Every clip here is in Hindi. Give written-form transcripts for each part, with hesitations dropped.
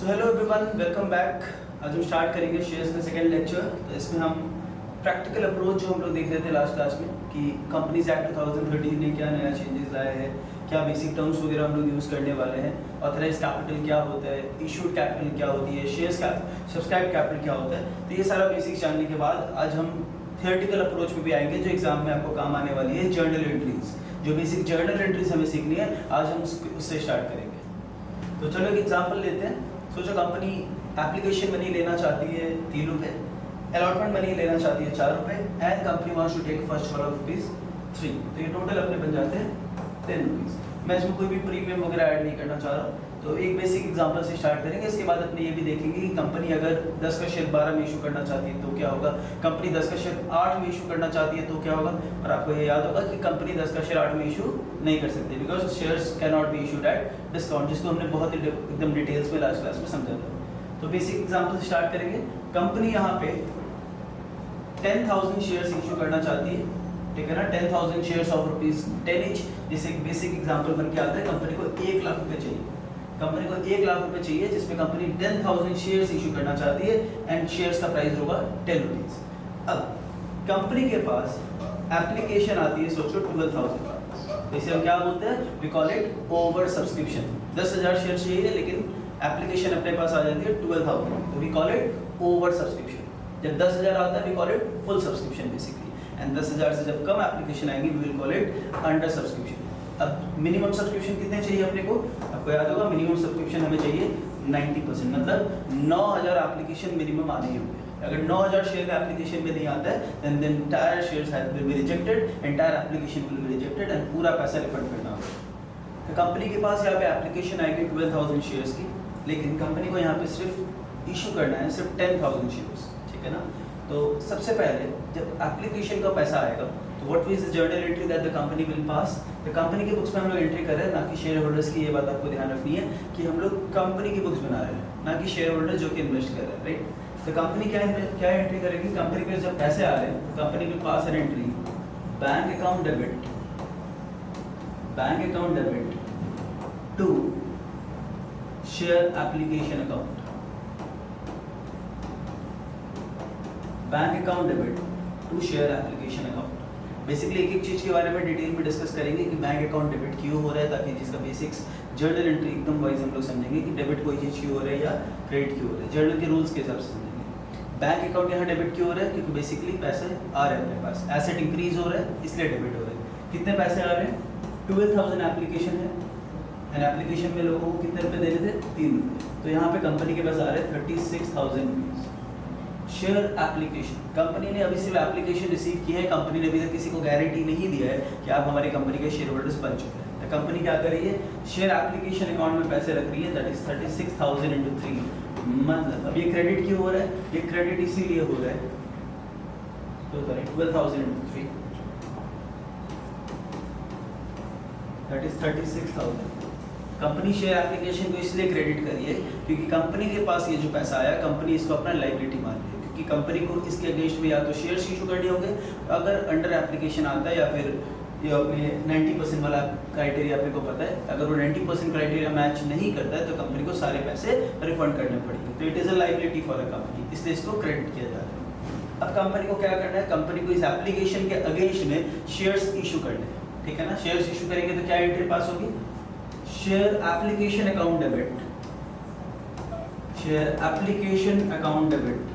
So hello everyone, welcome back. आज हम स्टार्ट करेंगे शेयर्स का सेकंड लेक्चर। तो इसमें हम प्रैक्टिकल अप्रोच जो हम लोग देख रहे थे लास्ट क्लास में कि कंपनीज एक्ट 2013 ने क्या नया चेंजेस लाए हैं, क्या बेसिक टर्म्स वगैरह हम लोग यूज़ करने वाले हैं, ऑथराइज कैपिटल क्या होता है, इशूड कैपिटल क्या होती है, शेयर्स सब्सक्राइब कैपिटल क्या होता है। तो ये सारा बेसिक जानने के बाद आज हम थियोरेटिकल अप्रोच में भी आएंगे जो एग्जाम में आपको काम आने वाली है, जर्नल एंट्रीज। जो बेसिक जर्नल एंट्रीज हमें सीखनी है आज हम उससे स्टार्ट करेंगे। तो चलो एक एग्जाम्पल लेते हैं। सोचो कंपनी एप्लीकेशन मनी लेना चाहती है 3 रुपये, अलॉटमेंट मनी लेना चाहती है 4 रुपये, and company wants to take first of rupees 3। तो ये टोटल अपने बन जाते हैं 10 रुपीज़। मैं इसमें कोई भी प्रीमियम वगैरह ऐड नहीं करना चाह रहा। तो एक बेसिक एग्जांपल से स्टार्ट करेंगे। इसके बाद अपने ये भी देखेंगे कि कंपनी अगर 10 का शेयर 12 में इशू करना चाहती है तो क्या होगा, कंपनी 10 का शेयर 8 में इशू करना चाहती है तो क्या होगा। और आपको ये याद होगा कि कंपनी 10 का शेयर 8 में इशू नहीं कर सकती because shares can not be issued at discount, जिसको हमने बहुत ही एकदम डिटेल्स में लास्ट क्लास में समझा था। तो बेसिक एग्जाम्पल से स्टार्ट करेंगे। कंपनी यहाँ पे 10,000 शेयर्स इशू करना चाहती है, ठीक है ना। 10,000 शेयर्स ऑफ रुपीज 10 ईच। जैसे एक बेसिक एग्जांपल बन के आता है, कंपनी को 1 लाख रुपए चाहिए। कंपनी को 1 लाख रुपए चाहिए जिसमें कंपनी 10,000 शेयर्स इशू करना चाहती है एंड शेयर्स का प्राइस होगा 10 रुपीज। अब कंपनी के पास एप्लीकेशन आती है, सोचो 12,000। इसे हम क्या बोलते हैं, we call it over subscription. 10,000 share चाहिए लेकिन एप्लीकेशन अपने पास आ जाती है 12,000, तो we call it over subscription. जब 10,000 आता है we call it full subscription basically, and 10,000 से जब कम एप्लीकेशन आएंगी we will call it under subscription. अब मिनिमम सब्सक्रिप्शन कितने चाहिए अपने को, आपको याद होगा मिनिमम सब्सक्रिप्शन हमें चाहिए 90%, मतलब 9,000 एप्लीकेशन मिनिमम आने ही होंगे। अगर 9,000 शेयर का एप्लीकेशन में नहीं आता है then the entire shares will be rejected, entire application will be rejected and पूरा पैसा रिफंड करना होगा। तो कंपनी के पास यहाँ पे एप्लीकेशन आएगी 12,000 शेयर्स की, लेकिन कंपनी को यहाँ पे सिर्फ इशू करना है सिर्फ 10,000 शेयर्स, ठीक है ना। तो सबसे पहले जब एप्लीकेशन का पैसा आएगा तो what is the journal entry that the company will पास। तो कंपनी की बुक्स में हम लोग एंट्री कर रहे हैं, ना कि शेयर होल्डर्स की। ये बात आपको ध्यान रखनी है कि हम लोग कंपनी की बुक्स बना रहे हैं, ना कि शेयर होल्डर जो कि इन्वेस्ट कर रहे हैं, राइट। तो कंपनी क्या एंट्री करेगी, कंपनी के जब पैसे आ रहे हैं तो company will pass an entry bank account debit to share application account. Bank account debit to share application account. Basically एक एक चीज़ के बारे में डिटेल में डिस्कस करेंगे कि बैंक अकाउंट डेबिट क्यों हो रहा है, ताकि जिसका बेसिक्स जर्नल एंट्री एकदम वाइज हम लोग समझेंगे कि डेबिट कोई चीज़ क्यों हो रहा है या क्रेडिट क्यों हो रहा है, जर्नल के रूल्स के हिसाब से समझेंगे। बैंक अकाउंट यहाँ डेबिट क्यों हो रहा है, क्योंकि बेसिकली पैसे आ रहे हैं अपने पास, एसेट इंक्रीज हो रहा है इसलिए डेबिट हो रहा है। कितने पैसे आ रहे हैं, 12,000 एप्लीकेशन है एंड एप्लीकेशन में लोगों को कितने रुपये देने थे, 3 रुपये। तो यहाँ पे कंपनी के पास आ रहे हैं 36,000 रुपीज़। शेयर एप्लीकेशन, कंपनी ने अभी सिर्फ एप्लीकेशन रिसीव की है, कंपनी ने अभी तक किसी को गारंटी नहीं दिया है कि आप हमारी कंपनी के शेयर होल्डर्स बन चुके हैं। तो कंपनी क्या कर रही है, शेयर एप्लीकेशन अकाउंट में पैसे रख रही है, दैट इज 36,000 × 3। मतलब अब ये क्रेडिट क्यों हो रहा है, ये क्रेडिट इसीलिए हो रहा है, तो करें 12,000 × 3 that is 36,000। Company share application को इसलिए क्रेडिट करी है क्योंकि कंपनी के पास ये जो पैसा आया, कंपनी इसको अपना लायबिलिटी मान रही है, क्योंकि कंपनी को इसके अगेंस्ट में या तो शेयर्स इशू करने होंगे, अगर अंडर एप्लीकेशन आता है, या फिर ये अपने 90% वाला क्राइटेरिया अपने को पता है, अगर वो 90% क्राइटेरिया मैच नहीं करता है तो कंपनी को सारे पैसे रिफंड करने पड़ेंगे। तो it is a liability for a company, इसलिए इसको क्रेडिट किया जा रहा है। अब कंपनी को क्या करना है, कंपनी को इस एप्लीकेशन के अगेंस्ट में शेयर्स इशू करने हैं, ठीक है ना। शेयर्स इशू करेंगे तो क्या एंट्री पास होगी, share application account debit, share application account debit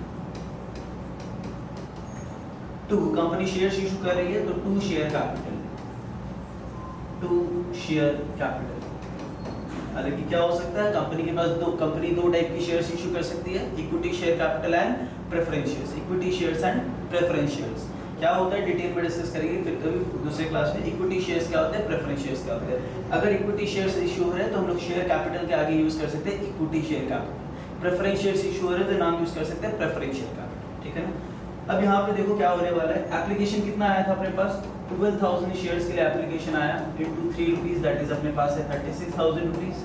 to, company shares issue कर रही है तो to share capital, to share capital. हालांकि क्या हो सकता है, कंपनी के पास दो टाइप की शेयर्स इशू कर सकती है, equity share capital and preference shares. Equity shares and preference shares क्या होता है डिटेल में डिस्कस करेंगे फिर कभी दूसरे क्लास में। इक्विटी शेयर्स क्या होते हैं, प्रेफरेंस शेयर्स क्या होते हैं। अगर इक्विटी शेयर्स इशू हो रहे हैं तो हम लोग शेयर कैपिटल के आगे यूज कर सकते हैं equity share capital. Preference shares issue हो रहे हैं तो नाम यूज कर सकते हैं प्रेफरेंस शेयर कैपिटल, ठीक है ना। अब यहाँ पे देखो क्या होने वाला है, एप्लीकेशन कितना आया था अपने पास, 12,000 शेयर्स के लिए एप्लीकेशन आया इंटू 3 रुपीज़, दैट इज अपने पास है 36,000 रुपीज़।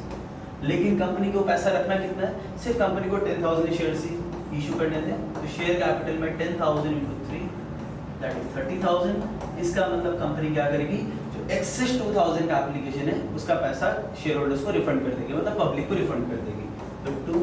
लेकिन कंपनी को पैसा रखना कितना है, सिर्फ कंपनी को 10,000 शेयर्स ही इशू करने थे, तो शेयर कैपिटल में 10,000 × 3 दैट इज 30,000। इसका मतलब कंपनी क्या करेगी, जो एक्सेस 2,000 का एप्लीकेशन है उसका पैसा शेयर होल्डर्स को रिफंड कर देगी, मतलब पब्लिक को रिफंड कर देगी। तो 2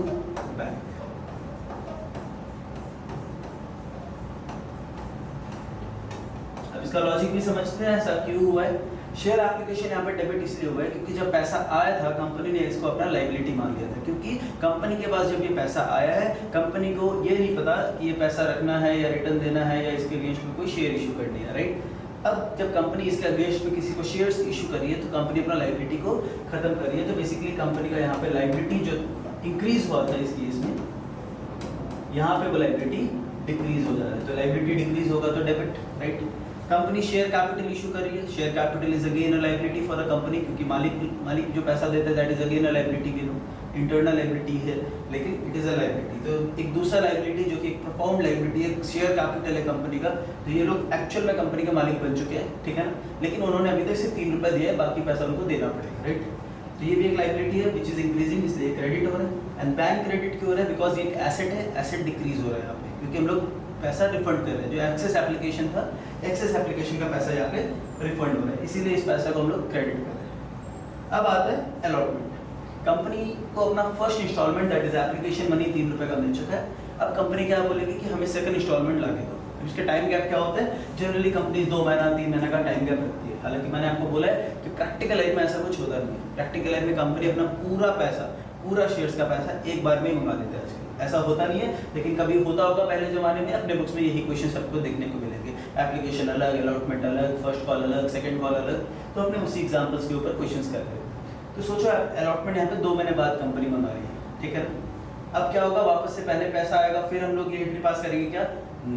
इसका लॉजिक भी समझते हैं ऐसा क्यों हुआ है। शेयर एप्लीकेशन यहाँ पे डेबिट इसलिए हुआ है क्योंकि जब पैसा आया था कंपनी ने इसको अपना लायबिलिटी मान लिया था, क्योंकि कंपनी के पास जब ये पैसा आया है कंपनी को ये नहीं पता कि ये पैसा रखना है या रिटर्न देना है या इसके अगेंस्ट में कोई शेयर इशू करनी है, राइट। अब जब कंपनी इसके अगेंस्ट में किसी को शेयर्स इशू करी है तो कंपनी अपना लायबिलिटी को खत्म कर रही है। तो बेसिकली कंपनी का यहाँ पे लायबिलिटी जो इंक्रीज हुआ था इस केस में, यहाँ पे वो लायबिलिटी डिक्रीज हो जा रहा है। तो लायबिलिटी डिक्रीज होगा तो debit, right. Company share capital issue कर रही है, share capital is again a liability for a company, क्योंकि मालिक जो पैसा देता है that is again a liability के इंटरनल लायबिलिटी है लेकिन इट इज अ लायबिलिटी। तो एक दूसरा लायबिलिटी जो कि एक परफॉर्म्ड लायबिलिटी है, शेयर कैपिटल है कंपनी का, तो ये लोग एक्चुअल में कंपनी के मालिक बन चुके हैं, ठीक है ना, लेकिन उन्होंने अभी तक सिर्फ 3 रुपये दिए, बाकी पैसा उनको देना पड़ेगा, राइट। तो ये भी एक लायबिलिटी है विच इज इंक्रीजिंग, इसलिए क्रेडिट हो रहा है। एंड बैंक क्रेडिट क्यों हो रहा है, बिकॉज ये एक एसेट है, एसेट डिक्रीज हो रहा है यहाँ पे, क्योंकि हम लोग पैसा रिफंड कर रहे हैं, जो एक्सेस एप्लीकेशन था, एक्सेस एप्लीकेशन का पैसा यहाँ पे रिफंड हो रहा है, इसीलिए इस पैसा को हम लोग क्रेडिट कर रहे हैं। अब आता है अलॉटमेंट। कंपनी को अपना first instalment that is application money 3 रुपये का मिल चुका है। अब कंपनी क्या बोलेगी कि हमें सेकंड इंस्टॉलमेंट ला के दो। इसके टाइम गैप क्या होता है, जनरली कंपनी 2 महीना 3 महीना का टाइम गैप रखती है। हालांकि मैंने आपको बोला है कि प्रैक्टिकल लाइफ में ऐसा कुछ होता नहीं है। प्रैक्टिकल लाइफ में कंपनी अपना पूरा पैसा, पूरा शेयर्स का पैसा एक बार में ही मंगा देता है आजकल। ऐसा होता नहीं है, लेकिन कभी होता होगा पहले ज़माने में। अपने बुक्स में यही क्वेश्चन सबको देखने को मिलेंगे, एप्लीकेशन अलग, अलॉटमेंट अलग, फर्स्ट कॉल अलग, सेकंड कॉल अलग। तो अपने उसी एग्जांपल्स के ऊपर क्वेश्चंस कर रहे हैं। तो सोचो अलॉटमेंट यहाँ पे 2 महीने बाद कंपनी मंगा रही है, ठीक है ना। अब क्या होगा, वापस से पहले पैसा आएगा, फिर हम लोग ये एंट्री पास करेंगे क्या,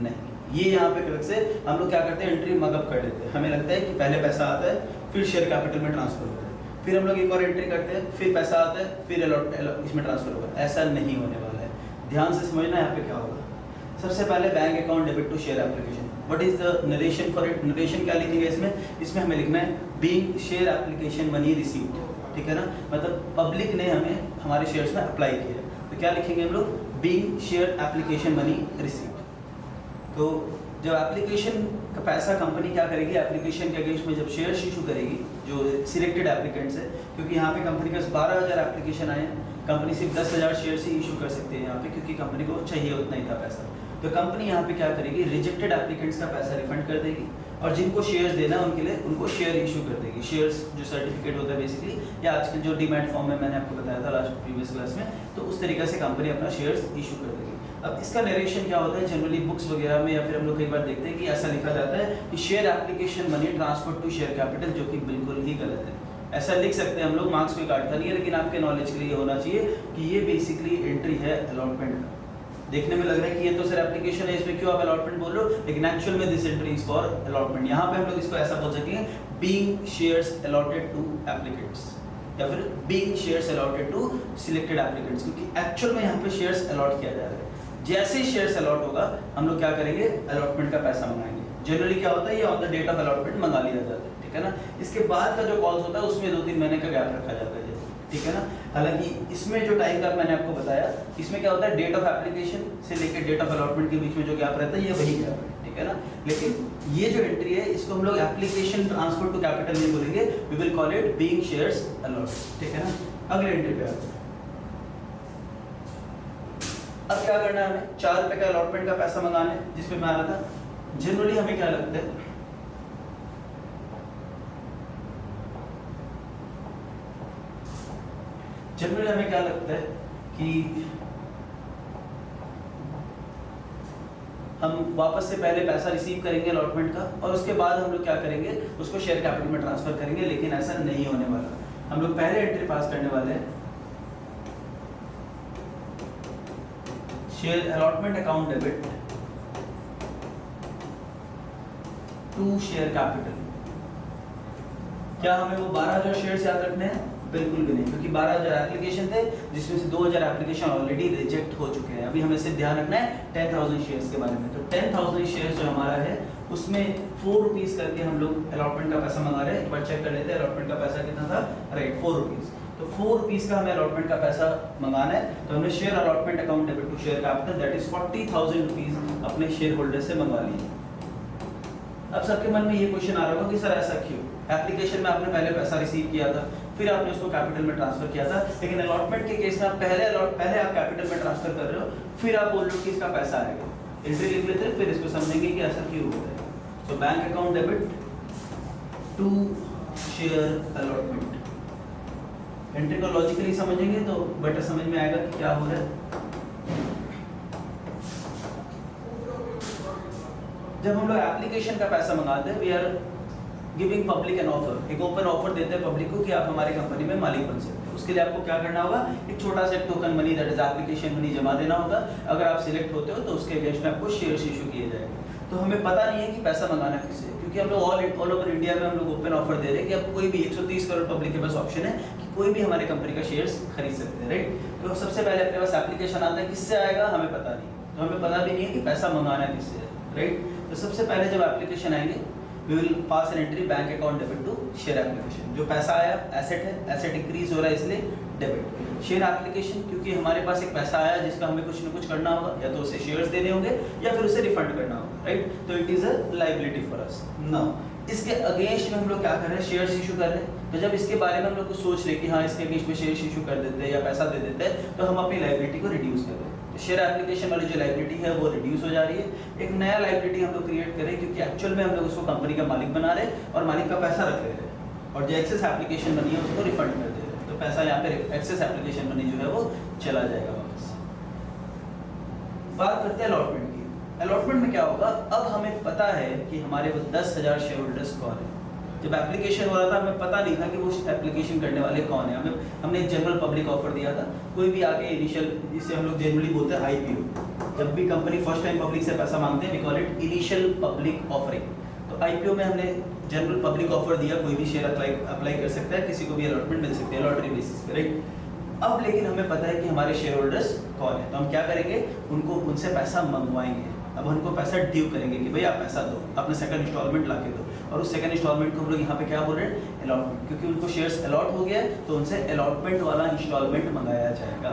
नहीं। ये यहाँ पे क्रक्स है, हम लोग क्या करते हैं, एंट्री मगअप कर लेते हैं। हमें लगता है कि पहले पैसा आता है फिर शेयर कैपिटल में ट्रांसफर होता है, फिर हम लोग एक और एंट्री करते हैं, फिर पैसा आता है, फिर इसमें ट्रांसफर होगा। ऐसा नहीं होने वाला है, ध्यान से समझना यहाँ पे क्या होगा। सबसे पहले bank account debit to share application. What is the narration for it, narration क्या लिखेंगे इसमें, इसमें हमें लिखना है being share application money received, ठीक है ना, मतलब पब्लिक ने हमें हमारे शेयर्स में अप्लाई किया, तो क्या लिखेंगे हम लोग, being share application money received. तो जब एप्लीकेशन का पैसा कंपनी क्या करेगी, एप्लीकेशन के अगेंस्ट में जब शेयर्स इशू करेगी जो सिलेक्टेड एप्लीकेंट्स है, क्योंकि यहाँ पे कंपनी के पास 12,000 एप्लीकेशन आए हैं, कंपनी सिर्फ 10,000 शेयर्स ही इशू कर सकते हैं यहाँ पे, क्योंकि कंपनी को चाहिए उतना ही था पैसा। तो कंपनी यहाँ पे क्या करेगी, रिजेक्टेड एप्लीकेंट्स का पैसा रिफंड कर देगी, और जिनको शेयर्स देना है उनके लिए उनको शेयर इशू कर देगी। शेयर्स जो सर्टिफिकेट होता है बेसिकली, या आजकल जो डीमैट फॉर्म में मैंने आपको बताया था लास्ट प्रीवियस क्लास में, तो उस तरीके से कंपनी अपना शेयर्स इशू कर देगी। अब इसका नरेशन क्या होता है, जनरली बुक्स वगैरह में या फिर हम लोग कई बार देखते हैं कि ऐसा लिखा जाता है कि share application money transfer to share capital, जो कि बिल्कुल ही गलत है। ऐसा लिख सकते हैं हम लोग, मार्क्स कोई काटता नहीं है, लेकिन आपके नॉलेज के लिए होना चाहिए कि ये बेसिकली एंट्री है अलॉटमेंट का। देखने में लग रहा है कि ये तो सिर्फ एप्लीकेशन है, इसमें क्यों आप अलॉटमेंट बोल रहे हो, लेकिन एक्चुअल में this entry is for allotment. यहाँ पे हम लोग इसको ऐसा बोल सकेंगे, being shares allotted to applicants, या फिर being shares allotted to selected applicants, क्योंकि एक्चुअल में यहाँ पे शेयर्स अलॉट किया जा रहा है। जैसे ही शेयर्स अलॉट होगा हम लोग क्या करेंगे, अलॉटमेंट का पैसा मंगाएंगे। जनरली क्या होता है, ये on the date of allotment मंगा लिया जाता है, ठीक है ना। इसके बाद का जो कॉल्स होता है उसमें 2-3 महीने का गैप रखा जाता है, ठीक है ना। हालांकि इसमें जो टाइम गैप मैंने आपको बताया, इसमें क्या होता है, डेट ऑफ एप्लीकेशन से लेकर डेट ऑफ अलॉटमेंट के बीच में जो गैप रहता है ये वही गैप है, ठीक है ना। लेकिन ये जो एंट्री है इसको हम लोग एप्लीकेशन ट्रांसफर टू कैपिटल नहीं बोलेंगे, we will call it being shares allotted, ठीक है ना। अगले एंट्री पे आते हैं। अब क्या करना है, हमें 4 रुपए का अलॉटमेंट का पैसा मंगाना है, जिसपे मैं आ रहा था। जनरली हमें क्या लगता है, जनरली हमें क्या लगता है कि हम वापस से पहले पैसा रिसीव करेंगे अलॉटमेंट का, और उसके बाद हम लोग क्या करेंगे, उसको शेयर कैपिटल में ट्रांसफर करेंगे, लेकिन ऐसा नहीं होने वाला। हम लोग पहले एंट्री पास करने वाले हैं, share allotment account debit to share capital. क्या हमें वो 12,000 शेयर्स याद रखने हैं, बिल्कुल भी नहीं, क्योंकि 12,000 एप्लीकेशन थे जिसमें से 2,000 एप्लीकेशन ऑलरेडी रिजेक्ट हो चुके हैं। अभी हमें सिर्फ ध्यान रखना है 10,000 शेयर्स के बारे में। तो 10,000 शेयर्स जो हमारा है उसमें 4 रुपीज़ करके हम लोग अलॉटमेंट का पैसा मंगा रहे हैं। एक बार चेक कर लेते हैं अलॉटमेंट का पैसा कितना था, राइट 4 रुपीज़। तो 4 रुपीज़ का हमें अलॉटमेंट का पैसा मंगाना है, तो हमने share allotment account debit to share capital that is 40,000 rupees अपने शेयर होल्डर से मंगवा लिए। अब सबके मन में ये क्वेश्चन आ रहा होगा कि सर ऐसा क्यों, एप्लीकेशन में आपने पहले पैसा रिसीव किया था, फिर आपने उसको कैपिटल में ट्रांसफर किया था, लेकिन अलॉटमेंट के केस में आप पहले आप कैपिटल में ट्रांसफर कर रहे हो, फिर आप बोल रहे हो कि इसका पैसा आएगा। एंट्री लिख लेते हैं, फिर इसको समझेंगे कि ऐसा क्यों होता है। तो bank account debit to share allotment. Entry को लॉजिकली समझेंगे तो बेटर समझ में आएगा कि क्या हो रहा है। जब हम लोग एप्लीकेशन का पैसा मंगाते हैं, we are giving public an offer, एक ओपन ऑफर देते हैं पब्लिक को कि आप हमारी कंपनी में मालिक बन सकते हैं। उसके लिए आपको क्या करना होगा, एक छोटा सा token money that is application money जमा देना होगा। अगर आप सिलेक्ट होते हो तो उसके अगेंस्ट में आपको शेयर्स इशू किए जाएंगे। तो हमें पता नहीं है कि पैसा मंगाना किससे, क्योंकि हम लोग ऑल ओवर इंडिया में हम लोग ओपन ऑफर दे रहे हैं कि अब कोई भी 130 करोड़ पब्लिक के पास ऑप्शन है कि कोई भी हमारी कंपनी का शेयर्स खरीद सकते हैं, राइट। तो सबसे पहले अपने पास एप्लीकेशन आता है, किससे आएगा हमें पता नहीं, तो हमें पता भी नहीं है कि पैसा मंगाना किससे है, राइट। तो सबसे पहले जब एप्लीकेशन आएंगे we will pass an entry bank account debit to share application. जो पैसा आया एसेट है, एसेट इंक्रीज हो रहा है इसलिए डेबिट। शेयर एप्लीकेशन क्योंकि हमारे पास एक पैसा आया जिसका हमें कुछ ना कुछ करना होगा, या तो उसे शेयर्स देने होंगे या फिर उसे रिफंड करना होगा, राइट। तो it is a liability for us. Now इसके अगेंस्ट में हम लोग क्या कर रहे हैं, शेयर्स इशू कर रहे हैं। तो जब इसके बारे में हम लोग कुछ सोच रहे हैं कि हाँ इसके अगेंस्ट में शेयर्स इशू कर देते हैं या पैसा दे देते हैं, तो हम अपनी लायबिलिटी को रिड्यूस कर रहे हैं। तो शेयर एप्लीकेशन वाली जो लायबिलिटी है वो रिड्यूस हो जा रही है। एक नया लायबिलिटी हम लोग क्रिएट करें, क्योंकि एक्चुअल में हम लोग उसको कंपनी का मालिक बना रहे हैं और मालिक का पैसा रख ले रहे हैं, और जो एक्सेस एप्लीकेशन बनी है उसको रिफंड कर दे रहे हैं। तो पैसा यहाँ पे एक्सेस एप्लीकेशन मनी जो है वो चला जाएगा वापस। बात करते हैं अलॉटमेंट की। अलॉटमेंट में क्या होगा, अब हमें पता है कि हमारे वो 10,000 शेयर होल्डर्स कौन है। जब एप्लीकेशन हो रहा था हमें पता नहीं था कि वो एप्लीकेशन करने वाले कौन है। हमने एक जनरल पब्लिक ऑफर दिया था, कोई भी आगे इनिशियल, जिसे हम लोग जनरली बोलते हैं आईपीओ। जब भी कंपनी फर्स्ट टाइम पब्लिक से पैसा मांगते हैं we call it initial public offering. तो आईपीओ में हमने जनरल पब्लिक ऑफर दिया, कोई भी शेयर अप्लाई कर सकता है, किसी को भी अलॉटमेंट मिल सकती है लॉटरी बेसिस पे, राइट। अब लेकिन हमें पता है कि हमारे शेयर होल्डर्स कौन है, तो हम क्या करेंगे, उनसे पैसा मंगवाएंगे। अब उनको पैसा ड्यू करेंगे कि भाई आप पैसा दो, अपना सेकंड इंस्टॉलमेंट ला के दो। और उस सेकंड इंस्टॉलमेंट को हम लोग यहाँ पे क्या बोल रहे हैं, अलॉटमेंट, क्योंकि उनको शेयर्स अलॉट हो गया है तो उनसे अलॉटमेंट वाला इंस्टॉलमेंट मंगाया जाएगा।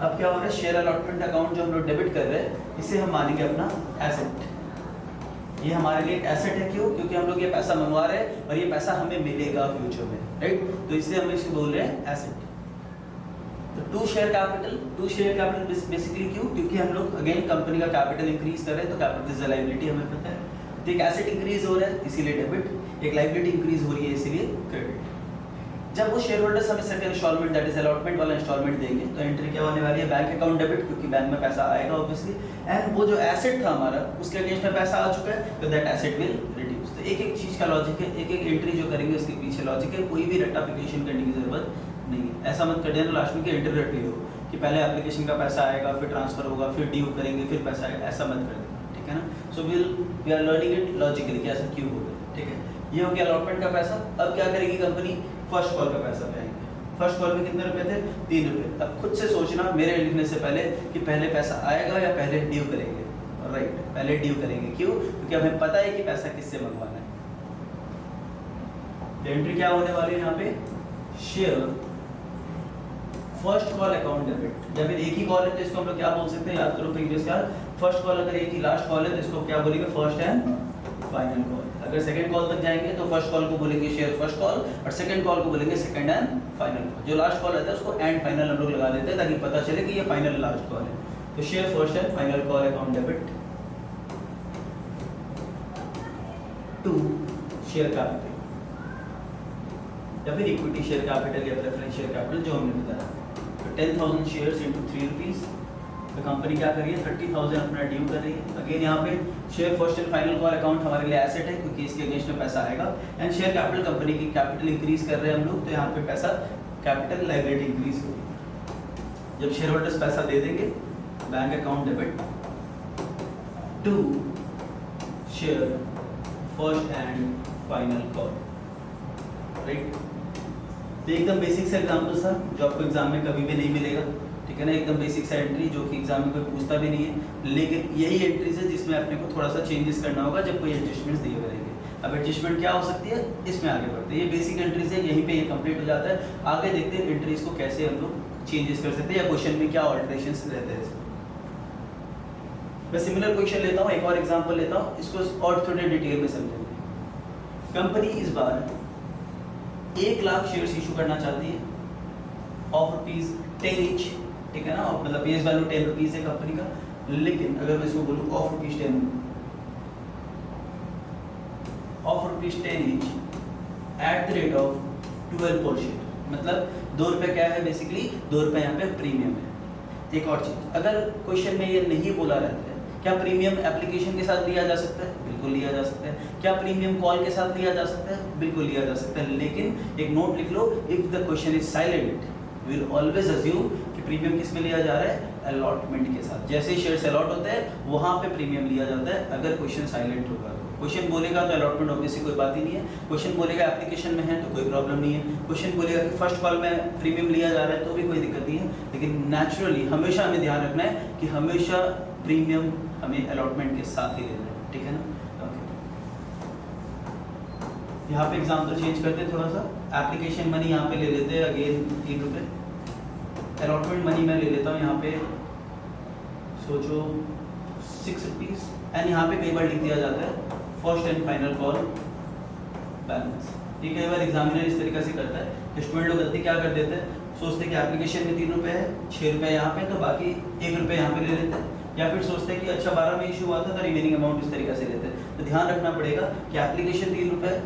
अब क्या हो रहा है, शेयर अलॉटमेंट अकाउंट जो हम लोग डेबिट कर रहे हैं इसे हम मानेंगे अपना एसेट। ये हमारे लिए एक एसेट है, क्यों, क्योंकि हम लोग ये पैसा मंगवा रहे हैं और ये पैसा हमें मिलेगा फ्यूचर में, राइट। तो इसलिए हम इसे बोल रहे हैं एसेट। तो टू शेयर कैपिटल बेसिकली क्यों, क्योंकि हम लोग अगेन कंपनी का कैपिटल इंक्रीज कर रहे हैं, तो कैपिटल इज लायबिलिटी हमें पता है। तो एक एसेट इंक्रीज हो रहा है इसीलिए डेबिट, एक लायबिलिटी इंक्रीज हो रही है इसीलिए क्रेडिट। जब वो शेयर होल्डर्स हमें second instalment that is allotment वाला इंस्टॉलमेंट देंगे, तो एंट्री क्या होने वाली है, बैंक अकाउंट डेबिट, क्योंकि बैंक में पैसा आएगा ऑब्वियसली, एंड वो जो एसेट था हमारा उसके अगेंस्ट में पैसा आ चुका है, तो दैट एसेट विल रिड्यूस। तो एक एक चीज का लॉजिक है, एक एक एंट्री जो करेंगे उसके पीछे लॉजिक है, कोई भी रेक्टिफिकेशन करने की जरूरत नहीं है। ऐसा मत कर देना लास्ट में कि एंट्री रट ली हो कि पहले एप्लीकेशन का पैसा आएगा, फिर ट्रांसफर होगा, फिर ड्यू करेंगे, फिर पैसा आएगा, ऐसा मत कर देना, ठीक है ना। So we are learning it logically कि ऐसा क्यों होगा, ठीक है। ये हो गया अलॉटमेंट का पैसा। अब क्या करेगी कंपनी, फर्स्ट कॉल का पैसा पे आएंगे। फर्स्ट कॉल में कितने रुपए थे, 3 रुपए। अब खुद से सोचना मेरे लिखने से पहले कि पहले पैसा आएगा या पहले ड्यू करेंगे, राइट। पहले ड्यू करेंगे, क्यों, क्योंकि हमें पता है कि पैसा किससे मंगवाना है। एंट्री क्या होने वाली है यहाँ पे, share first call account debit. या फिर एक ही कॉल है तो इसको हम लोग क्या बोल सकते हैं, याद करो प्रीवियस का। फर्स्ट कॉल अगर एक ही लास्ट कॉल है तो इसको क्या बोलेंगे, फर्स्ट एंड फाइनल कॉल। अगर सेकंड कॉल तक जाएंगे तो फर्स्ट कॉल को बोलेंगे शेयर फर्स्ट कॉल, और सेकंड कॉल को बोलेंगे सेकंड एंड फाइनल कॉल। जो लास्ट कॉल रहता है उसको एंड फाइनल हम लोग लगा देते हैं ताकि पता चले कि ये फाइनल लास्ट कॉल है। तो share first and final call account debit to share capital, या फिर इक्विटी शेयर कैपिटल या प्रेफरेंस शेयर कैपिटल जो हमने बताया। तो 10,000 शेयर्स इंटू 3 रुपीज। तो कंपनी क्या कर रही है, 30,000 अपना ड्यू कर रही है। अगेन यहाँ पे share first and final call account हमारे लिए एसेट है, क्योंकि इसके अगेंस्ट में पैसा आएगा। एंड शेयर कैपिटल, कंपनी की कैपिटल इंक्रीज कर रहे हैं हम लोग, तो यहाँ पे पैसा कैपिटल लायबिलिटी इंक्रीज होगी। जब शेयर होल्डर्स पैसा दे देंगे, bank account debit to share first and final call, right. तो एकदम बेसिक सा एग्जाम्पल था जो आपको एग्जाम में कभी भी नहीं मिलेगा, ठीक है ना। एकदम बेसिक सा एंट्री जो कि एग्जाम में कोई पूछता भी नहीं है, लेकिन यही एंट्रीज है जिसमें अपने को थोड़ा सा चेंजेस करना होगा जब कोई एडजस्टमेंट्स दिए करेंगे। अब एडजस्टमेंट क्या हो सकती है, इसमें आगे बढ़ते हैं। ये बेसिक एंट्रीज है, यहीं पे ये कंप्लीट हो जाता है। आगे देखते हैं एंट्रीज को कैसे हम लोग चेंजेस कर सकते हैं, या क्वेश्चन में क्या ऑल्टरेशंस रहते हैं इसमें। मैं सिमिलर क्वेश्चन लेता हूँ, एक और एग्जाम्पल लेता हूँ, इसको और थोड़े डिटेल में समझेंगे। कंपनी इस बार 1 लाख शेयर्स इशू करना चाहती है ऑफ ₹10 ईच, ठीक है ना। और मतलब फेस वैल्यू 10 रुपीज है कंपनी का, लेकिन अगर मैं इसको बोलूँ of ₹10, of ₹10 each at the rate of 12 per share, मतलब ₹2 क्या है बेसिकली, ₹2 यहाँ पे प्रीमियम है। एक और चीज, अगर क्वेश्चन में ये नहीं बोला रहता है क्या प्रीमियम एप्लीकेशन के साथ लिया जा सकता है, बिल्कुल लिया जा सकता है। क्या प्रीमियम कॉल के साथ लिया जा सकता है, बिल्कुल लिया जा सकता है। लेकिन एक नोट लिख लो, if the question is silent we will always assume कि प्रीमियम किस में लिया जा रहा है, अलॉटमेंट के साथ। जैसे ही शेयर्स अलॉट होते हैं वहां पे प्रीमियम लिया जाता है, अगर क्वेश्चन साइलेंट होगा। क्वेश्चन बोलेगा तो अलॉटमेंट ऑब्वियसली कोई बात ही नहीं है, क्वेश्चन बोलेगा एप्लीकेशन में है तो कोई प्रॉब्लम नहीं है, क्वेश्चन बोलेगा कि फर्स्ट कॉल में प्रीमियम लिया जा रहा है तो भी कोई दिक्कत नहीं है। लेकिन नेचुरली हमेशा हमें ध्यान रखना है कि हमेशा प्रीमियम हमें अलॉटमेंट के साथ ही लेना है, ठीक है ना। यहाँ पे एग्जाम्पल चेंज करते हैं थोड़ा सा, एप्लीकेशन मनी यहाँ पे ले लेते हैं अगेन ₹3, अलॉटमेंट मनी मैं ले लेता हूँ यहाँ पे सोचो ₹6 एंड यहाँ पे कई बार लिख दिया जाता है first and final call balance. ये कई बार एग्जामिनर इस तरीके से करता है कि स्टूडेंट लोग गलती क्या कर देते हैं, सोचते हैं कि एप्लीकेशन में ₹3 है, ₹6 यहाँ पे तो बाकी ₹1 यहाँ पे ले लेते हैं, या फिर सोचते हैं कि अच्छा 12 में इशू हुआ था तो रिमेनिंग अमाउंट इस तरीके से लेते हैं। तो ध्यान रखना पड़ेगा कि एप्लीकेशन ₹3,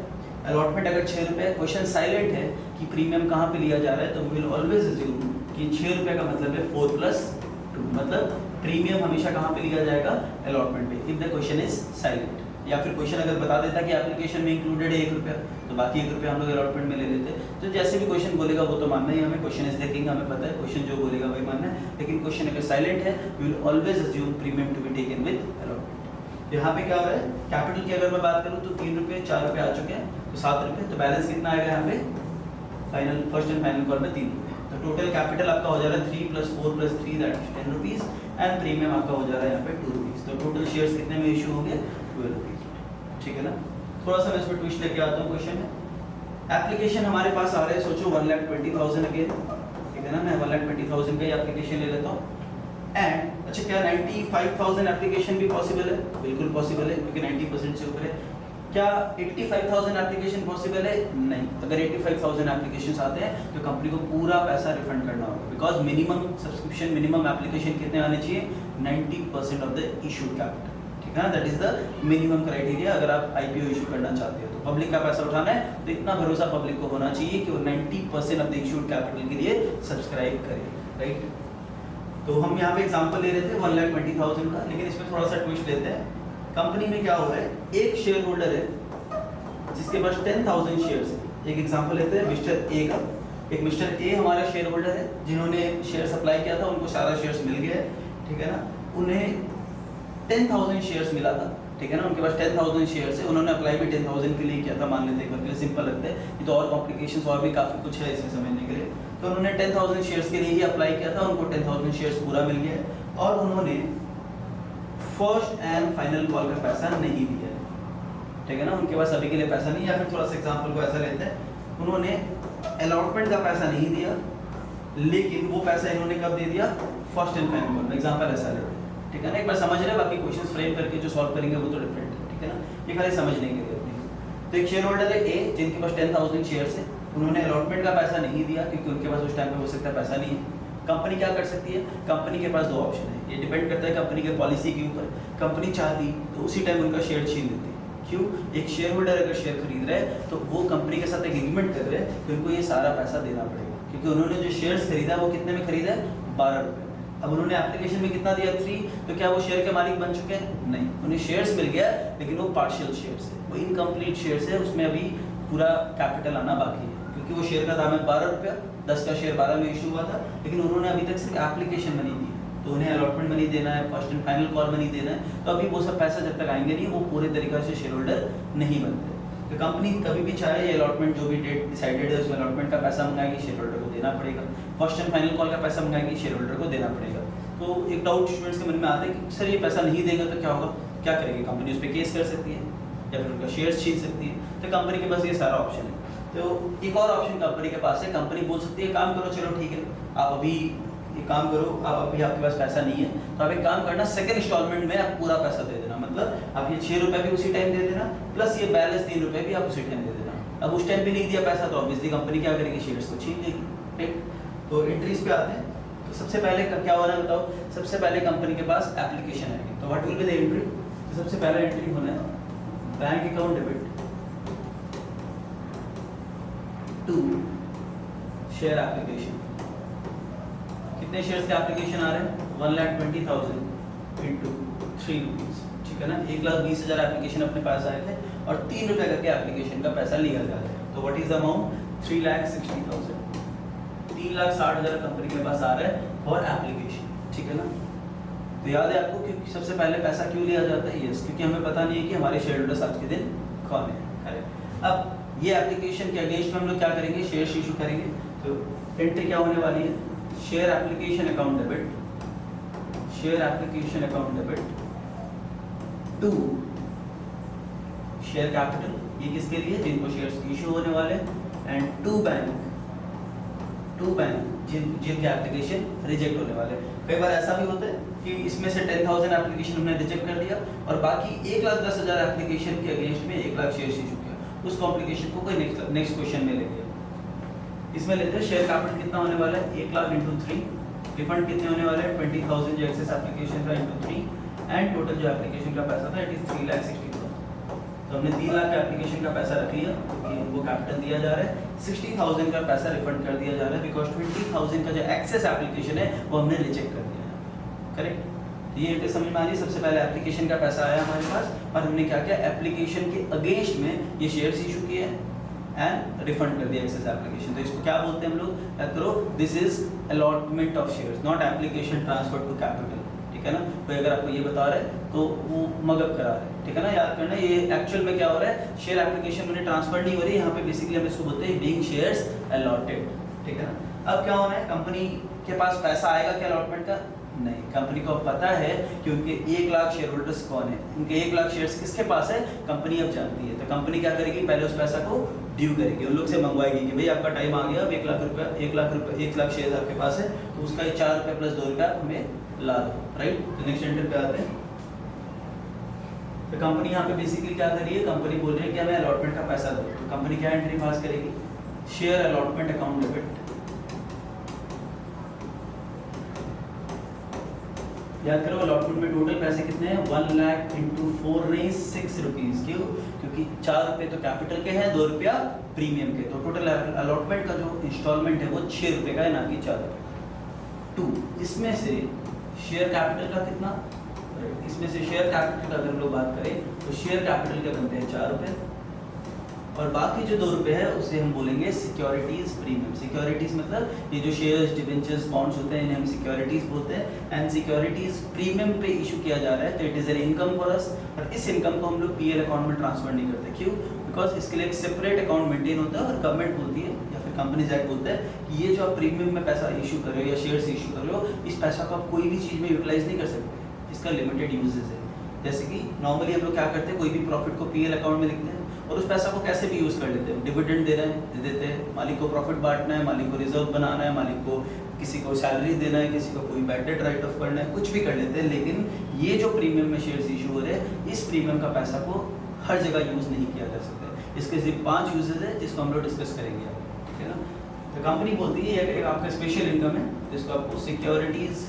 अलॉटमेंट अगर ₹6, क्वेश्चन साइलेंट है कि प्रीमियम कहाँ पे लिया जा रहा है, तो वी विल ऑलवेज अज्यूम कि ₹6 का मतलब है 4 + 2, मतलब प्रीमियम हमेशा कहाँ पे लिया जाएगा, अलॉटमेंट पे, if the question is silent. या फिर क्वेश्चन अगर बता देता कि एप्लीकेशन में इंक्लूडेड है ₹1 तो बाकी ₹1 हम लोग अलॉटमेंट में ले लेते। तो जैसे भी क्वेश्चन बोलेगा वो तो मानना ही हमें, क्वेश्चन इज देखेंगे हमें पता है क्वेश्चन जो बोलेगा वही मानना है। लेकिन क्वेश्चन अगर साइलेंट है we will always assume premium to be taken with allotment. यहाँ पे क्या हो रहा है, कैपिटल की अगर मैं बात करूँ तो ₹3, ₹4 आ चुके हैं तो ₹7, तो बैलेंस कितना आएगा यहाँ पे, final first and final call में ₹3। तो टोटल कैपिटल आपका हो जा रहा है 3 + 4 + 3 दैट इज ₹10 एंड प्रीमियम आपका हो जा रहा है यहाँ पे ₹2। तो टोटल शेयर्स कितने में इशू होंगे, ₹12, ठीक है ना। थोड़ा सा मैं इसमें ट्विस्ट लेके आता हूँ क्वेश्चन में। एप्लीकेशन हमारे पास आ रहे हैं, सोचो 1,20,000 अगेन, ठीक है ना, मैं 1,20,000 का एप्लीकेशन ले लेता हूँ। एंड अच्छा क्या 95,000 एप्लीकेशन भी पॉसिबल है, बिल्कुल पॉसिबल है क्योंकि 90% से ऊपर है। क्या 85,000 एप्लीकेशन पॉसिबल है, नहीं। अगर 85,000 एप्लीकेशंस आते हैं तो कंपनी को पूरा पैसा रिफंड करना होगा, because minimum subscription, minimum application कितने आने चाहिए, 90% ऑफ द इशूड कैपिटल, ठीक है ना, that is the minimum criteria अगर आप आईपीओ इशू करना चाहते हो। तो पब्लिक का पैसा उठाना है तो इतना भरोसा पब्लिक को होना चाहिए कि वो 90% ऑफ द इशूड कैपिटल के लिए सब्सक्राइब करे, राइट। तो हम यहाँ पे एग्जांपल ले रहे थे 1,20,000 का, लेकिन इसमें थोड़ा सा ट्विस्ट लेते हैं। कंपनी में क्या हो रहा है, एक शेयर होल्डर है जिसके पास 10,000 शेयर्स है। एक एग्जांपल लेते हैं मिस्टर ए का। एक मिस्टर ए हमारा शेयर होल्डर है जिन्होंने शेयर सप्लाई किया था, उनको सारा शेयर्स मिल गया है, ठीक है ना। उन्हें 10,000 शेयर्स मिला था, ठीक है ना, उनके पास 10,000 शेयर्स है। उन्होंने अप्लाई भी 10,000 के लिए किया था, मान लेते हैं सिंपल लगता है, ये तो और कॉम्प्लिकेशंस और भी काफ़ी कुछ है इसमें समझने के लिए। तो उन्होंने 10,000 शेयर्स के लिए ही अप्लाई किया था, उनको 10,000 शेयर्स पूरा मिल गया है और उन्होंने फर्स्ट एंड फाइनल कॉल का पैसा नहीं दिया है, ठीक है ना, उनके पास अभी के लिए पैसा नहीं। या फिर थोड़ा सा एग्जांपल को ऐसा लेते हैं, उन्होंने अलॉटमेंट का पैसा नहीं दिया लेकिन वो पैसा इन्होंने कब दे दिया, फर्स्ट एंड फाइनल कॉल में। एग्जांपल ऐसा लेते हैं, ठीक है ना, एक बार समझ रहे हैं, बाकी क्वेश्चंस फ्रेम करके जो सॉल्व करेंगे वो तो डिफरेंट है, ठीक है ना, ये खाली समझने के लिए अपनी। तो एक शेयर होल्डर है ए जिनके पास 10,000 शेयर्स है, उन्होंने अलॉटमेंट का पैसा नहीं दिया क्योंकि उनके पास उस टाइम पे हो सकता है पैसा नहीं है। कंपनी क्या कर सकती है, कंपनी के पास दो ऑप्शन है, ये डिपेंड करता है कंपनी के पॉलिसी के ऊपर। कंपनी चाहती तो उसी टाइम उनका शेयर छीन लेती। क्यों, एक शेयर होल्डर अगर शेयर खरीद रहा है तो वो कंपनी के साथ एक एग्रीमेंट कर रहे हैं कि उनको ये सारा पैसा देना पड़ेगा, क्योंकि उन्होंने जो शेयर्स खरीदा वो कितने में खरीदा है, ₹12। अब उन्होंने एप्लीकेशन में कितना दिया, 3, तो क्या वो शेयर के मालिक बन चुके हैं, नहीं, उन्हें शेयर्स मिल गया लेकिन वो पार्शियल शेयर्स है, वो इनकम्प्लीट शेयर्स है, उसमें अभी पूरा कैपिटल आना बाकी है। क्योंकि वो शेयर का दाम है ₹12, 10 का शेयर 12 में इशू हुआ था, लेकिन उन्होंने अभी तक सिर्फ एप्लीकेशन मनी दी, तो उन्हें अलॉटमेंट मनी देना है, first and final call money देना है, तो अभी वो सब पैसा जब तक आएंगे नहीं वो पूरे तरीके से शेयर होल्डर नहीं बनते। तो कंपनी कभी भी चाहे ये अलॉटमेंट जो भी डेट डिसाइडेड है उसमें अलॉटमेंट का पैसा मंगाएगी, शेयर होल्डर को देना पड़ेगा, फर्स्ट एंड फाइनल कॉल का पैसा मंगाएगी, शेयर होल्डर को देना पड़ेगा। तो एक डाउट स्टूडेंट्स के मन में आता है कि सर ये पैसा नहीं देगा तो क्या होगा, क्या करेगी कंपनी, उस पर केस कर सकती है या फिर उनका शेयर छीन सकती है। तो कंपनी के पास ये सारा ऑप्शन है। तो एक और ऑप्शन कंपनी के पास है, कंपनी बोल सकती है काम करो, चलो ठीक है आप अभी एक काम करो, आप अभी आपके पास पैसा नहीं है तो आप एक काम करना, सेकंड इंस्टॉलमेंट में आप पूरा पैसा दे देना, मतलब आप ये ₹6 भी उसी टाइम दे देना प्लस ये बैलेंस ₹3 भी आप उसी टाइम दे देना। अब उस टाइम भी नहीं दिया पैसा तो ऑब्वियसली कंपनी क्या करेगी, शेयर्स को छीन लेगी, राइट। तो एंट्रीज पे आते हैं, तो सबसे पहले क्या होना है बताओ, सबसे पहले कंपनी के पास एप्लीकेशन आएगी, तो what will be the entry, तो सबसे पहला एंट्री होना है bank account debit to share application. कितने शेयर्स के एप्लीकेशन आ रहे हैं? 1,20,000 इंटू 3 रुपीज़, ठीक है ना। 1,20,000 एप्लीकेशन अपने पास आए थे और 3 रुपये करके एप्लीकेशन का पैसा लिया जा रहा है। तो what is the amount? 3,60,000। 3,60,000 company के पास आ रहा है फॉर एप्लीकेशन, ठीक है ना। तो याद है आपको कि सबसे पहले पैसा क्यों लिया जाता है? यस, क्योंकि हमें पता नहीं है कि हमारे शेयर होल्डर्स आज के दिन कौन है। करेक्ट। अब ये एप्लीकेशन के अगेंस्ट में हम लोग क्या करेंगे? शेयर इशू करेंगे। तो एंट्री क्या होने वाली है? Share application account debit, share application account debit to share capital, ये किसके लिए? जिनको शेयर्स इशू होने वाले, एंड टू बैंक जिनके एप्लीकेशन रिजेक्ट होने वाले। कई बार ऐसा भी होता है कि इसमें से 10,000 एप्लीकेशन हमने रिजेक्ट कर दिया और बाकी 1,10,000 एप्लीकेशन के अगेंस्ट में 1,00,000 शेयर इशू किया, उस कॉम्प्लिकेशन को कोई नेक्स्ट क्वेश्चन में ले लिया। इसमें लेते हैं शेयर कैपिटल कितना होने वाला है? 1,00,000 इंटू 3, रिफंड कितने होने वाले हैं? 20,000 जो एक्सेस एप्लीकेशन का इंटू 3, एंड टोटल जो एप्लीकेशन का पैसा था इट इज 3,60,000। तो हमने 3,00,000 का एप्लीकेशन का पैसा रख लिया क्योंकि उनको कैपिटल दिया जा रहा है, 60,000 का पैसा रिफंड कर दिया जा रहा है बिकॉज 20,000 का जो एक्सेस एप्लीकेशन है वो हमने रिजेक्ट कर दिया है। करेक्ट। तो ये एंट्री समझ में आ रही है। सबसे पहले एप्लीकेशन का पैसा आया हमारे पास और हमने क्या किया? एप्लीकेशन के अगेंस्ट में ये शेयर्स इशू किए एंड रिफंड कर दिया एक्सेस एप्लीकेशन। तो इसको क्या बोलते हैं हम लोग? याद करो, this is allotment of shares, not application transfer to capital, ठीक है ना। कोई अगर आपको ये बता रहा है तो वो मगअप करा रहा है, ठीक है ना। याद करना ये एक्चुअल में क्या हो रहा है? शेयर एप्लीकेशन में ट्रांसफर नहीं हो रही है, यहाँ पे बेसिकली हम इसको बोलते हैं बीइंग शेयर्स अलॉटेड, ठीक है ना। अब क्या होना है? कंपनी के पास पैसा आएगा क्या अलॉटमेंट का? नहीं, कंपनी को पता है कि उनके 1,00,000 शेयर होल्डर्स कौन है, उनके 1,00,000 शेयर्स किसके पास है, कंपनी अब जानती है। तो कंपनी क्या करेगी? पहले उस पैसा को ड्यू करेगी, उन लोग से मंगवाएगी कि भाई आपका टाइम आ गया, अब 1,00,000 रुपया 1,00,000 शेयर आपके पास है तो उसका 4 रुपये प्लस 2 रुपया हमें ला दो, राइट। तो नेक्स्ट एंट्री पे आते हैं। तो कंपनी यहाँ पे बेसिकली क्या कर रही है? कंपनी बोल रही है कि हमें अलॉटमेंट का पैसा दो। तो कंपनी क्या एंट्री पास करेगी? Share allotment account debit. याद करो अलॉटमेंट में टोटल पैसे कितने हैं? 1,00,000 इंटू 4 नहीं 6 रुपीज़। क्यों? क्योंकि 4 रुपये तो कैपिटल के हैं, 2 रुपया प्रीमियम के। तो टोटल अलॉटमेंट का जो इंस्टॉलमेंट है वो 6 रुपये का है, ना कि 4 रुपये। टू, इसमें से शेयर कैपिटल का कितना? इसमें से शेयर कैपिटल का अगर हम लोग बात करें तो शेयर कैपिटल के बनते हैं 4 रुपये और बाकी जो 2 रुपये है उसे हम बोलेंगे सिक्योरिटीज प्रीमियम। सिक्योरिटीज मतलब ये जो शेयर्स, डिबेंचर्स, बॉन्ड्स होते हैं इन्हें हम सिक्योरिटीज बोलते हैं एंड सिक्योरिटीज प्रीमियम पे इशू किया जा रहा है तो it is an income for us. और इस इनकम को हम लोग पीएल अकाउंट में ट्रांसफर नहीं करते। क्यों? बिकॉज इसके लिए एक सेपरेट अकाउंट मेंटेन होता है और गवर्नमेंट बोलती है या फिर कंपनीज एक्ट बोलता है कि ये जो आप प्रीमियम में पैसा इशू कर रहे हो या शेयर्स इशू कर रहे हो, इस पैसा को आप कोई भी चीज़ में यूटिलाइज नहीं कर सकते, इसका लिमिटेड यूजेस है। जैसे कि नॉर्मली हम लोग क्या करते हैं, कोई भी प्रॉफिट को पीएल अकाउंट में लिखते हैं और उस पैसा को कैसे भी यूज़ कर लेते हैं। डिविडेंड दे रहे हैं, दे देते हैं, मालिक को प्रॉफिट बांटना है, मालिक को रिजर्व बनाना है, मालिक को किसी को सैलरी देना है, किसी को कोई बैड डेट राइट ऑफ करना है, कुछ भी कर लेते हैं। लेकिन ये जो प्रीमियम में शेयर्स इशू हो रहे हैं, इस प्रीमियम का पैसा को हर जगह यूज़ नहीं किया जा सकता। इसके सिर्फ 5 यूजेज है जिसको हम लोग डिस्कस करेंगे, ठीक है ना। तो कंपनी बोलती है ये आपका स्पेशल इनकम है जिसको आपको सिक्योरिटीज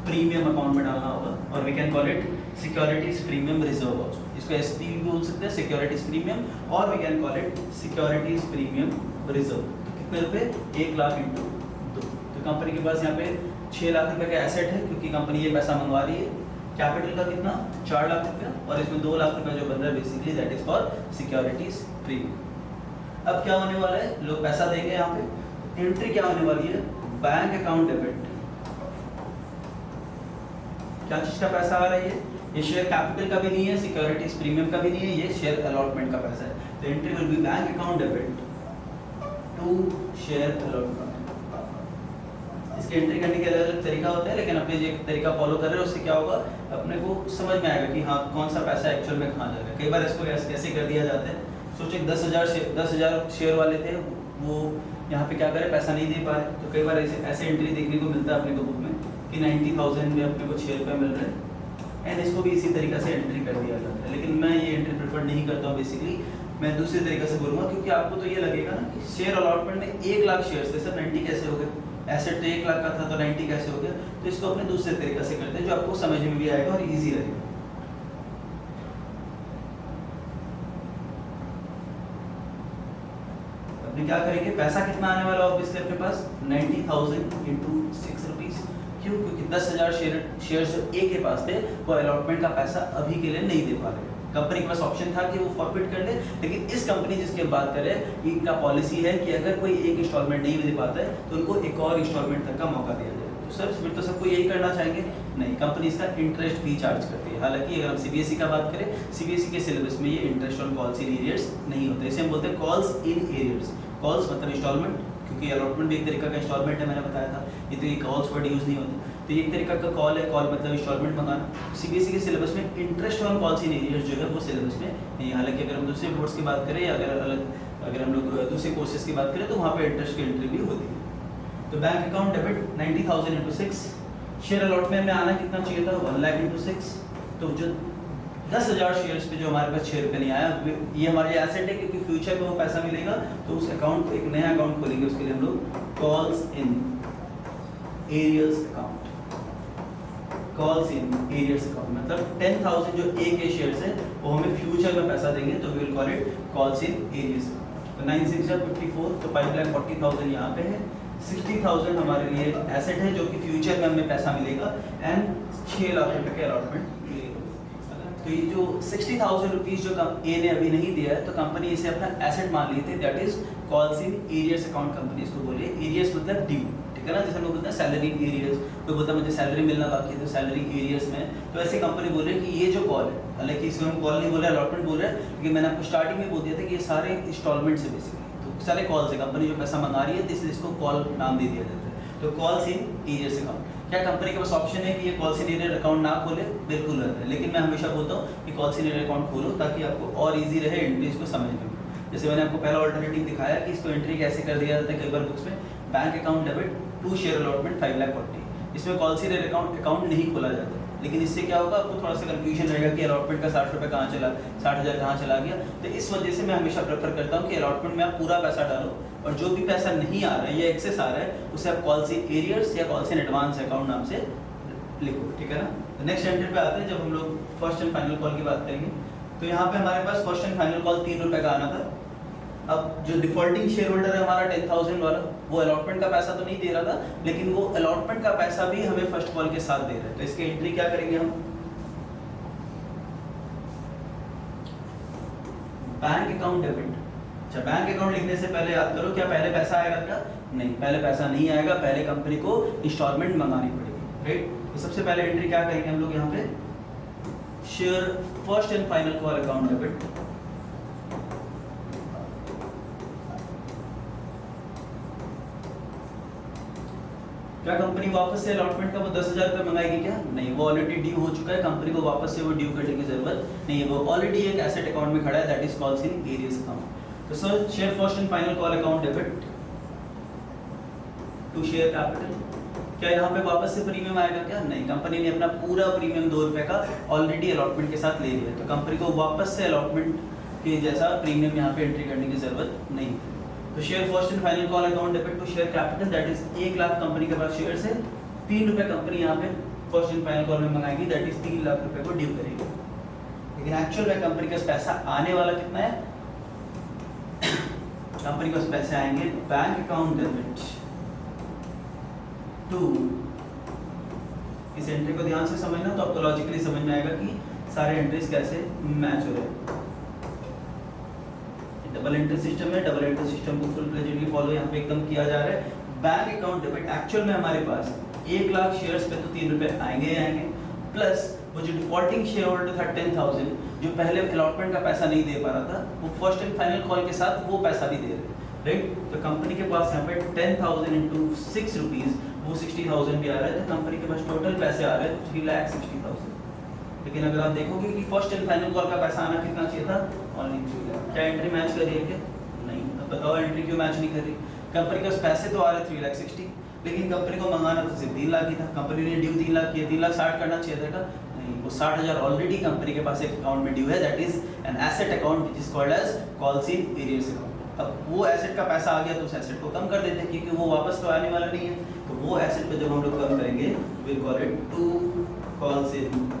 प्रीमियम अकाउंट में डालना होगा और we can call it securities premium reserve also. इसको एसपी भी बोल सकते हैं, सिक्योरिटीज प्रीमियम, और we can call it securities premium reserve. तो कितने रुपए? 1,00,000 इंटू 2। तो कंपनी के पास यहाँ पे 6 लाख रुपए का एसेट है क्योंकि कंपनी ये पैसा मंगवा रही है। कैपिटल का कितना? 4 लाख रुपया और इसमें 2 लाख रुपया जो बन रहा है basically that is for securities premium. अब क्या होने वाला है? लोग पैसा देंगे यहाँ पे, एंट्री क्या होने वाली है? Bank account debit. क्या चीज का पैसा आ रही है? ये शेयर कैपिटल का भी नहीं है, सिक्योरिटीज प्रीमियम का भी नहीं है, ये शेयर अलॉटमेंट का पैसा है। तो entry will be bank account debit to share allotment. इसके एंट्री करने के अलग अलग तरीका होता है लेकिन अपने जो तरीका फॉलो कर रहे हैं उससे क्या होगा, अपने को समझ में आएगा कि हाँ कौन सा पैसा एक्चुअल में कहाँ जा रहा है। कई बार इसको कैसे कर दिया जाता है, सोचे 10,000 शेयर वाले थे, वो यहाँ पे क्या करे, पैसा नहीं दे पा रहे, तो कई बार ऐसे एंट्री देखने को मिलता है अपने को बुक में कि 90,000 में अपने को 6 रुपये मिल रहे हैं एंड इसको भी इसी तरीके से एंट्री कर दिया जाता है। लेकिन मैं ये एंट्री प्रेफर नहीं करता हूँ, बेसिकली मैं दूसरे तरीके से बोलूँगा क्योंकि आपको तो ये लगेगा ना कि शेयर अलॉटमेंट में 1,00,000 शेयर थे सर, 90 कैसे हो गए, एसेट तो 1,00,000 का था तो 90 कैसे हो गया। तो इसको अपने दूसरे तरीके से करते हैं जो आपको समझ में भी आएगा और ईजी रहेगा। कंपनी क्या करेंगे, पैसा कितना आने वाला है ऑब्वियसली अपने पास 90,000 इंटू 6 रुपीज। क्यों? क्योंकि 10,000 शेयर्स जो ए के पास थे वो अलॉटमेंट का पैसा अभी के लिए नहीं दे पा रहे। कंपनी के पास ऑप्शन था कि वो फॉरफिट कर ले, लेकिन इस कंपनी जिसकी हम बात करें इनका पॉलिसी है कि अगर कोई एक इंस्टॉलमेंट नहीं दे पाता है तो उनको एक और इंस्टॉलमेंट तक का मौका दिया जाए। तो सर फिर तो सबको यही करना चाहेंगे? नहीं, कंपनी इसका इंटरेस्ट भी चार्ज करती है। हालांकि अगर हम सीबीएसई का बात करें, सीबीएसई के सिलेबस में ये interest on calls in arrears नहीं होते। इसे हम बोलते हैं कॉल्स इन एरियर्स। कॉल्स मतलब इंस्टॉलमेंट, क्योंकि अलॉटमेंट भी एक तरीका का इंस्टॉलमेंट है, मैंने बताया था। ये तो ये कॉल्स वर्ड यूज नहीं होते, तो ये एक तरीका का कॉल है। कॉल मतलब इंस्टॉलमेंट मंगाना। सीबीएसई के सिलेबस में interest on calls in arrears जो है वो सिलेबस में नहीं। हालांकि अगर हम दूसरे बोर्ड्स की बात करें या अगर हम लोग दूसरे कोर्सेज की बात करें तो वहाँ पे इंटरेस्ट की एंट्री भी होती है। तो bank account debit 90,000 into 6। Share allotment में आना कितना चाहिए था? 1 लाख इंटू 6। तो जो 10,000 शेयर्स पे जो हमारे पास 6 रुपये नहीं आया, ये हमारे लिए एसेट है क्योंकि फ्यूचर में वो पैसा मिलेगा। तो उस अकाउंट को एक नया अकाउंट खोलेंगे, उसके लिए हम लोग calls in arrears account. Calls in arrears account मतलब 10,000 जो ए के शेयर्स है वो हमें फ्यूचर में पैसा देंगे, तो we will call it calls in arrears. तो 9 6 54, तो 5,40,000 यहाँ पे है। 60,000 हमारे लिए एसेट है जो कि फ्यूचर में हमें पैसा मिलेगा एंड 6 लाख रुपए के अलॉटमेंट मिलेगा। तो ये जो 60,000 रुपीज जो ए ने अभी नहीं दिया है तो कंपनी इसे अपना एसेट मान ली थी, that is calls in arrears account. Company इसको बोलिए एरियर्स मतलब ड्यू, ठीक है ना। जैसे हम लोग बोलते हैं सैलरी एरियर्स, कोई बोलता है मुझे सैलरी मिलना बाकी है तो सैलरी एरियर्स में। तो ऐसे कंपनी बोल रही है कि ये जो कॉल है, हालांकि इसमें हम कॉल नहीं बोल रहे, अलॉटमेंट बोल रहे हैं, क्योंकि मैंने आपको स्टार्टिंग में बोल दिया था कि ये सारे इंस्टॉलमेंट से बेसिकली सारे कॉल से कंपनी जो पैसा मंगा रही है तो इसलिए इसको कॉल नाम दे दिया जाता है। तो कॉल्स इन एरियर्स अकाउंट। क्या कंपनी के पास ऑप्शन है कि ये कॉल्स इन एरियर अकाउंट ना खोले? बिल्कुल रहता है, लेकिन मैं हमेशा बोलता हूँ कि कॉल्स इन एरियर अकाउंट खोलो ताकि आपको और इजी रहे एंट्रीज को समझने में। जैसे मैंने आपको पहला ऑल्टरनेटिव दिखाया कि इसको एंट्री कैसे कर दिया जाता है कई बार बुक्स में। Bank account debit to share allotment 5,40,000, इसमें कॉल्स इन एरियर अकाउंट नहीं खोला जाता। लेकिन इससे क्या होगा, आपको थोड़ा सा कंफ्यूजन रहेगा कि अलॉटमेंट का 60 रुपये कहाँ चला, 60,000 कहाँ चला गया। तो इस वजह से मैं हमेशा प्रेफर करता हूँ कि अलॉटमेंट में आप पूरा पैसा डालो और जो भी पैसा नहीं आ रहा है या एक्सेस आ रहा है उसे आप कॉल्स इन एरियर्स या कॉल्स इन एडवांस अकाउंट नाम से लिखो, ठीक है ना। नेक्स्ट एंट्री पे आते हैं जब हम लोग फर्स्ट एंड फाइनल कॉल की बात करेंगे। तो यहाँ पे हमारे पास फर्स्ट एंड फाइनल कॉल 3 रुपये का आना था। अब जो डिफॉल्टिंग शेयर होल्डर है हमारा 10,000 वाला, वो अलॉटमेंट का पैसा तो नहीं दे रहा था, लेकिन वो अलॉटमेंट का पैसा भी हमें फर्स्ट कॉल के साथ दे रहा है। तो इसकी एंट्री क्या करेंगे हम? Bank account debit. अच्छा, बैंक अकाउंट लिखने से पहले याद करो, क्या पहले पैसा आएगा क्या? नहीं, पहले पैसा नहीं आएगा, पहले कंपनी को इंस्टॉलमेंट मंगानी पड़ेगी, राइट। तो सबसे पहले एंट्री क्या करेंगे हम लोग यहाँ पे? Share first and final call account debit. क्या कंपनी वापस से अलॉटमेंट का वो 10,000 रुपये मंगाएगी क्या? नहीं, वो ऑलरेडी ड्यू हो चुका है, कंपनी को वापस से वो ड्यू करने की जरूरत नहीं है। वो ऑलरेडी एक एसेट अकाउंट में खड़ा है, that is calls in arrears account. तो sir share first and final call account debit to share capital. क्या यहाँ पे वापस से प्रीमियम आएगा क्या? नहीं, कंपनी ने अपना पूरा प्रीमियम 2 रुपये का ऑलरेडी अलॉटमेंट के साथ ले लिया, तो कंपनी को वापस से अलॉटमेंट के जैसा प्रीमियम यहाँ पे एंट्री करने की जरूरत नहीं। तो share first and final call account debit to share capital, that is 1 lakh company के पास शेयर है, 3 रुपये कंपनी यहाँ पे फर्स्ट एंड फाइनल कॉल में मंगाएगी, दैट इज 3 लाख रुपए को ड्यू करेगी। लेकिन एक्चुअल में कंपनी के पास पैसा आने वाला कितना है? कंपनी के पास पैसे आएंगे बैंक अकाउंट डेबिट टू, इस एंट्री को ध्यान से समझना तो आपको लॉजिकली समझ में आएगा कि सारे एंट्रीज कैसे मैच हो रहे हैं। डबल एंट्री सिस्टम है, डबल एंट्री सिस्टम को फुल फ्लेजेडली फॉलो यहाँ पे एकदम किया जा रहा है। बैंक अकाउंट डेबिट एक्चुअल में हमारे पास 1 लाख शेयर्स पे तो 3 रुपये आएंगे ही आएंगे, प्लस वो जो डिफॉल्टिंग शेयर होल्डर था 10,000 जो पहले अलॉटमेंट का पैसा नहीं दे पा रहा था, वो फर्स्ट एंड फाइनल कॉल के साथ वो पैसा भी दे रहे हैं, राइट। तो कंपनी के पास यहाँ पे 10,000 इंटू 6 रुपीज वो 60,000 भी आ रहा है, तो कंपनी के पास टोटल पैसे आ रहे हैं 3,60,000। लेकिन अगर आप देखोगे कि फर्स्ट एंड फाइनल कॉल का पैसा आना कितना चाहिए था? ओनली 3 लाख। क्या एंट्री मैच कर रही है क्या? नहीं। अब बताओ एंट्री क्यों मैच नहीं कर रही? कंपनी के पास पैसे तो आ रहे 3,60,000, लेकिन कंपनी को मंगाना तो सिर्फ 3 लाख ही था। कंपनी ने ड्यू 3 लाख किया, 3,60,000 करना चाहिए था। नहीं, वो 60,000 ऑलरेडी कंपनी के पास एक अकाउंट में ड्यू है, that is an asset account which is called as calls in arrears account. अब वो एसेट का पैसा आ गया तो उस एसेट को कम कर देते हैं क्योंकि वो वापस तो आने वाला नहीं है। तो वो एसेट पे जब हम लोग कम करेंगे will call it to calls in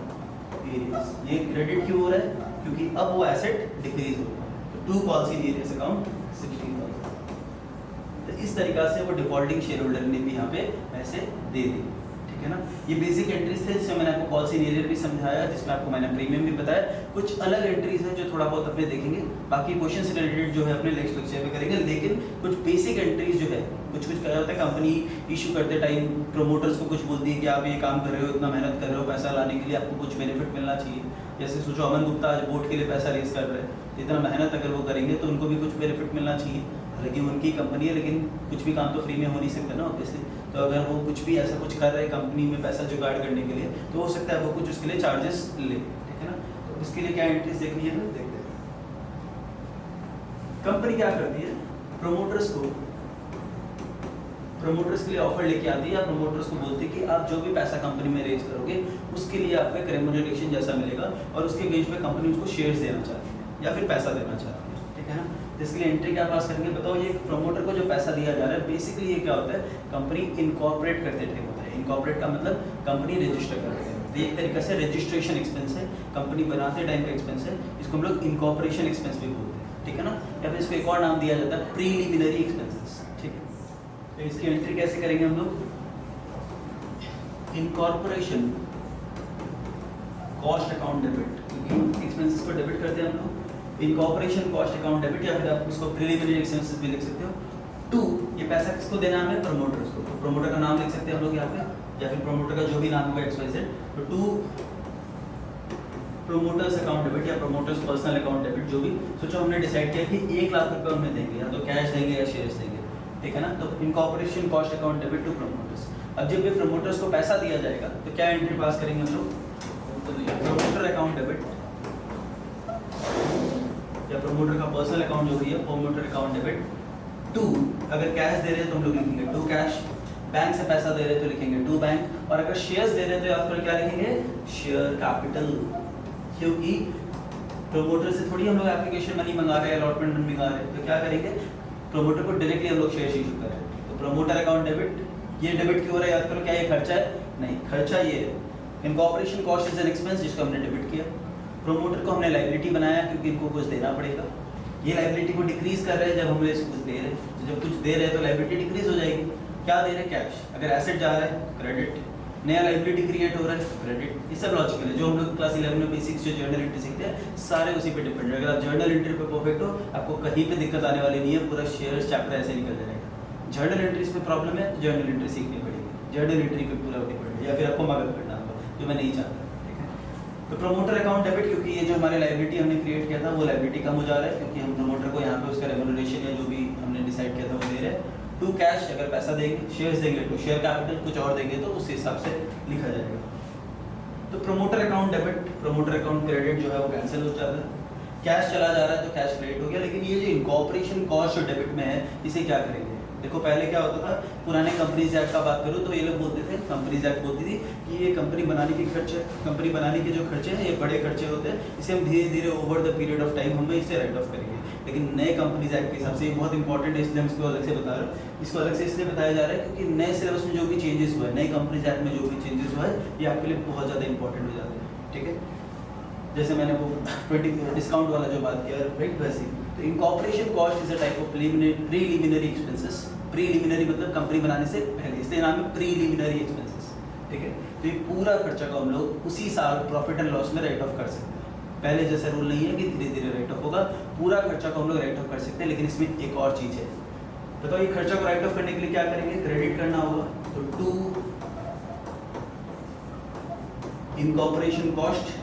arrears. ये क्रेडिट क्यों हो रहा है? क्योंकि अब वो एसेट डिक्रीज हो रहा है। तो to calls in arrears account 60,000। इस तरीका से वो डिफॉल्टिंग शेयर होल्डर ने भी यहाँ पे पैसे दे दिए, ठीक है ना। ये बेसिक एंट्रीज थे जिसमें मैंने आपको पॉलिसी इनिशियल भी समझाया, जिसमें आपको मैंने प्रीमियम भी बताया। कुछ अलग एंट्रीज है जो थोड़ा बहुत अपने देखेंगे, बाकी क्वेश्चन से रिलेटेड जो है अपने नेक्स्ट लेक्चर में करेंगे। लेकिन कुछ बेसिक एंट्रीज जो है, कुछ क्या होता है, कंपनी इशू करते टाइम प्रोमोटर्स को कुछ बोलती है कि आप ये काम कर रहे हो, इतना मेहनत कर रहे हो, पैसा लाने के लिए आपको कुछ बेनिफिट मिलना चाहिए। जैसे सोचो अमन गुप्ता आज बोर्ड के लिए पैसा रेज कर रहे हैं, इतना मेहनत अगर वो करेंगे तो उनको भी कुछ बेनिफिट मिलना चाहिए। हालांकि उनकी कंपनी है, लेकिन कुछ भी काम तो फ्री में हो नहीं सकता ना ऑब्वियसली। तो अगर वो कुछ भी ऐसा कुछ कर रहे हैं कंपनी में पैसा जुगाड़ करने के लिए, तो हो सकता है वो कुछ उसके लिए चार्जेस ले, ठीक है ना। तो इसके लिए क्या एंट्रीज देखनी है, देखते हैं। कंपनी क्या करती है, प्रोमोटर्स के लिए ऑफर लेके आती है, या प्रोमोटर्स को बोलती है कि आप जो भी पैसा कंपनी में रेज करोगे उसके लिए आपको एक रेम्यूनरेशन जैसा मिलेगा, और उसके बेस पे कंपनी उसको शेयर्स देना चाहती है या फिर पैसा देना चाहती है, ठीक है ना। इसके लिए एंट्री क्या पास करेंगे, बताओ। ये प्रमोटर को जो पैसा दिया जा रहा है, बेसिकली ये क्या होता है, कंपनी इनकॉर्पोरेट करते टाइम होता है। इनकॉर्पोरेट का मतलब कंपनी रजिस्टर करते हैं, तो एक तरीके से रजिस्ट्रेशन एक्सपेंस है, कंपनी बनाते टाइम का एक्सपेंस है। इसको हम लोग इनकॉर्पोरेशन एक्सपेंस भी बोलते हैं, ठीक है ना। या फिर इसको एक और नाम दिया जाता है प्रीलिमिनरी एक्सपेंसेस, ठीक है। तो इसकी एंट्री कैसे करेंगे हम लोग, इनकॉर्पोरेशन कॉस्ट अकाउंट डेबिट, क्योंकि एक्सपेंसेस को डेबिट करते हैं हम लोग। इनकॉर्पोरेशन कॉस्ट अकाउंट डेबिट, या फिर आप उसको प्रीलिमिनरी एक्सपेंसेस भी लिख सकते हो। टू, ये पैसा किसको देना है हमें, प्रमोटर्स को। तो प्रमोटर का नाम लिख सकते हैं हम लोग यहाँ पे, या फिर प्रमोटर का जो भी नाम होगा XYZ। तो टू प्रोमोटर्स अकाउंट डेबिट या प्रोमोटर्स पर्सनल अकाउंट डेबिट, जो भी सोचो हमने डिसाइड किया कि 1 लाख रुपए उन्हें देंगे, या तो कैश देंगे या शेयर्स देंगे, ठीक है ना। तो incorporation cost account debit to promoters. अब जब ये प्रोमोटर्स को पैसा दिया जाएगा तो क्या एंट्री पास करेंगे हम लोग, प्रोमोटर अकाउंट डेबिट, या प्रोमोटर का पर्सनल अकाउंट जो भी है प्रोमोटर अकाउंट डेबिट। टू, अगर कैश दे रहे हैं तो हम लोग लिखेंगे टू कैश, बैंक से पैसा दे रहे हैं तो लिखेंगे टू बैंक, और अगर शेयर्स दे रहे हैं तो यहाँ पर क्या लिखेंगे, शेयर कैपिटल। क्योंकि प्रोमोटर से थोड़ी हम लोग एप्लीकेशन मनी मंगा रहे हैं, अलॉटमेंट मनी मंगा रहे हैं, तो क्या करेंगे, प्रोमोटर को डायरेक्टली हम लोग शेयर इशू कर रहे हैं। तो प्रोमोटर अकाउंट डेबिट, ये डेबिट क्यों हो रहा है, याद करो, क्या ये खर्चा है, नहीं, खर्चा ये है। Incorporation cost is an expense, जिसको हमने डेबिट किया। प्रोमोटर को हमने लायबिलिटी बनाया क्योंकि इनको कुछ देना पड़ेगा। ये लायबिलिटी को डिक्रीज कर रहे हैं जब हम इसको कुछ दे रहे हैं, जब कुछ दे रहे हैं तो लायबिलिटी डिक्रीज हो जाएगी। क्या दे रहे हैं, कैश। अगर एसेट जा रहा है, क्रेडिट। नया लायबिलिटी क्रिएट हो रहा है, क्रेडिट। ये सब लॉजिकल है, जो हम लोग क्लास 11 में बेसिक्स जो जर्नल एंट्री सीखते हैं सारे उसी पे डिपेंड है। अगर आप जर्नल एंट्री पे परफेक्ट हो, आपको कहीं पे दिक्कत आने वाली नहीं है, पूरा शेयर्स चैप्टर ऐसे निकल जाएगा। जर्नल एंट्रीज पे प्रॉब्लम है तो जर्नल एंट्री सीखनी पड़ेगी, जर्नल एंट्री पे पूरा डिपेंड है, या फिर आपको मदद करना होगा, जो मैं नहीं चाहता। तो प्रोमोटर अकाउंट डेबिट, क्योंकि ये जो हमारे लायबिलिटी हमने क्रिएट किया था वो लायबिलिटी कम हो जा रहा है, क्योंकि हम प्रोमोटर को यहाँ पे उसका रेम्यूनरेशन या जो भी हमने डिसाइड किया था वो दे रहे हैं। टू कैश, अगर पैसा देंगे, शेयर्स देंगे टू शेयर कैपिटल, कुछ और देंगे तो उस हिसाब से लिखा जाएगा। तो promoter account debit, promoter account credit जो है वो कैंसिल हो जाता है। कैश चला जा रहा है तो कैश क्रेडिट हो गया। लेकिन ये जो इनकॉर्पोरेशन कॉस्ट जो डेबिट में है, इसे क्या करेंगे, देखो पहले क्या होता था, पुराने कंपनीज एक्ट का बात करूँ तो ये लोग बोलते थे, कंपनीज एक्ट बोलती थी कि ये कंपनी बनाने की खर्च है, कंपनी बनाने के जो खर्चे हैं ये बड़े खर्चे होते हैं, इसे हम धीरे धीरे over the period of time हमें इसे राइट ऑफ करेंगे। लेकिन नए कंपनीज एक्ट के हिसाब से ये बहुत इंपॉर्टेंट है, इसलिए हम इसको अलग से बता रहे हैं। इसको अलग से इसलिए बताया जा रहा है क्योंकि नए सिलेबस में जो भी चेंजेस हुआ है, नए कंपनीज एक्ट में जो भी चेंजेस हुआ है, ये आपके लिए बहुत ज़्यादा इंपॉर्टेंट हो जाते हैं, ठीक है। जैसे मैंने वो 20 डिस्काउंट वाला जो बात किया, राइट, वैसे तो incorporation cost is a type of preliminary expenses. Preliminary मतलब कंपनी बनाने से पहले, इसलिए नाम है प्रीलिमिनरी एक्सपेंसेस, ठीक है। तो ये पूरा खर्चा को हम लोग उसी साल प्रॉफिट एंड लॉस में राइट ऑफ कर सकते हैं। पहले जैसा रूल नहीं है कि धीरे धीरे राइट ऑफ होगा, पूरा खर्चा को हम लोग राइट ऑफ कर सकते हैं। लेकिन इसमें एक और चीज़ है, बताओ, ये खर्चा को राइट ऑफ करने के लिए क्या करेंगे, क्रेडिट करना होगा। तो टू इनकॉर्पोरेशन कॉस्ट,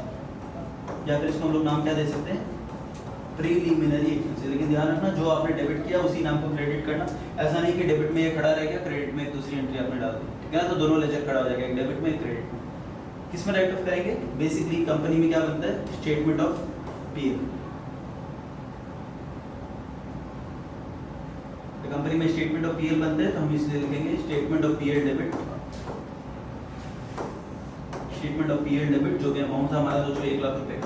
या फिर इसको हम लोग नाम क्या दे सकते हैं, प्रीलिमिनरी एक्सपेंसेस। लेकिन ध्यान रखना, जो आपने डेबिट किया उसी नाम को क्रेडिट करना। ऐसा नहीं कि डेबिट में ये खड़ा रह गया, क्रेडिट में एक दूसरी एंट्री आपने डाल दी, ठीक है ना, तो दोनों लेजर खड़ा हो जाएगा, एक डेबिट में एक क्रेडिट में। किस में राइट ऑफ करेंगे, बेसिकली कंपनी में क्या बनता है, स्टेटमेंट ऑफ पीएल। तो कंपनी में स्टेटमेंट ऑफ पीएल बनते हैं, तो हम इसलिए लिखेंगे statement of PL debit, statement of PL debit, जो भी अमाउंट था हमारा, जो 1 लाख रुपए।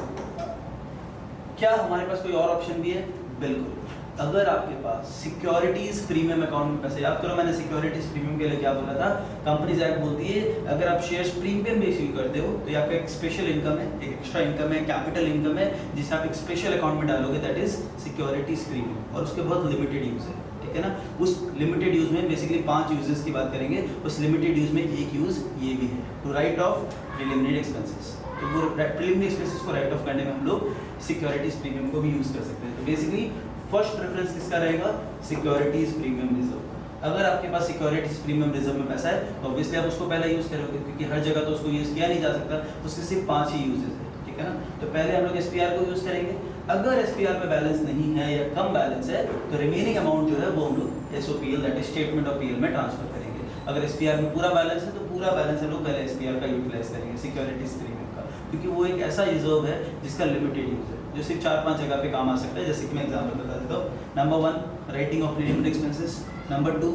क्या हमारे पास कोई और ऑप्शन भी है, बिल्कुल। अगर आपके पास सिक्योरिटीज प्रीमियम अकाउंट में पैसे, याद करो मैंने सिक्योरिटीज प्रीमियम के लिए क्या बोला था, कंपनीज एक्ट बोलती है अगर आप शेयर्स प्रीमियम में इश्यू करते हो तो ये आपका एक स्पेशल इनकम है, एक एक्स्ट्रा इनकम है, कैपिटल इनकम है, जिसे आप एक स्पेशल अकाउंट में डालोगे, दैट इज सिक्योरिटीज प्रीमियम, और उसके बहुत लिमिटेड यूज है, ठीक ठीक है ना। उस लिमिटेड यूज में बेसिकली 5 यूजेस की बात करेंगे, उस लिमिटेड यूज में एक यूज ये भी है, to write off preliminary expenses. तो वो प्रिलिमिनरी एक्सपेंसेस को राइट ऑफ करने में हम लोग सिक्योरिटीज प्रीमियम को भी यूज कर सकते हैं। तो बेसिकली फर्स्ट प्रेफरेंस किसका रहेगा, सिक्योरिटीज प्रीमियम रिजर्व। अगर आपके पास सिक्योरिटीज प्रीमियम रिजर्व में पैसा है तो ऑब्वियसली आप उसको पहले यूज करोगे, क्योंकि हर जगह तो उसको यूज किया नहीं जा सकता, उसके सिर्फ 5 ही यूजेस है, ठीक है ना। तो पहले हम लोग एसपीआर को यूज करेंगे। अगर एसपीआर में बैलेंस नहीं है या कम बैलेंस है तो रिमेनिंग अमाउंट जो है वो हम लोग SOPL that is statement of PL में ट्रांसफर करेंगे। अगर एसपीआर में पूरा बैलेंस है तो पूरा बैलेंस हम लोग पहले एसपीआर का यूटिलाइज करेंगे, सिक्योरिटीज प्रीमियम का, क्योंकि वो एक ऐसा रिजर्व है जिसका लिमिटेड यूज है, जो सिर्फ 4-5 जगह पे काम आ सकता है। जैसे कि मैं एग्जांपल बता देता हूँ। Number 1 writing of preliminary expenses, number 2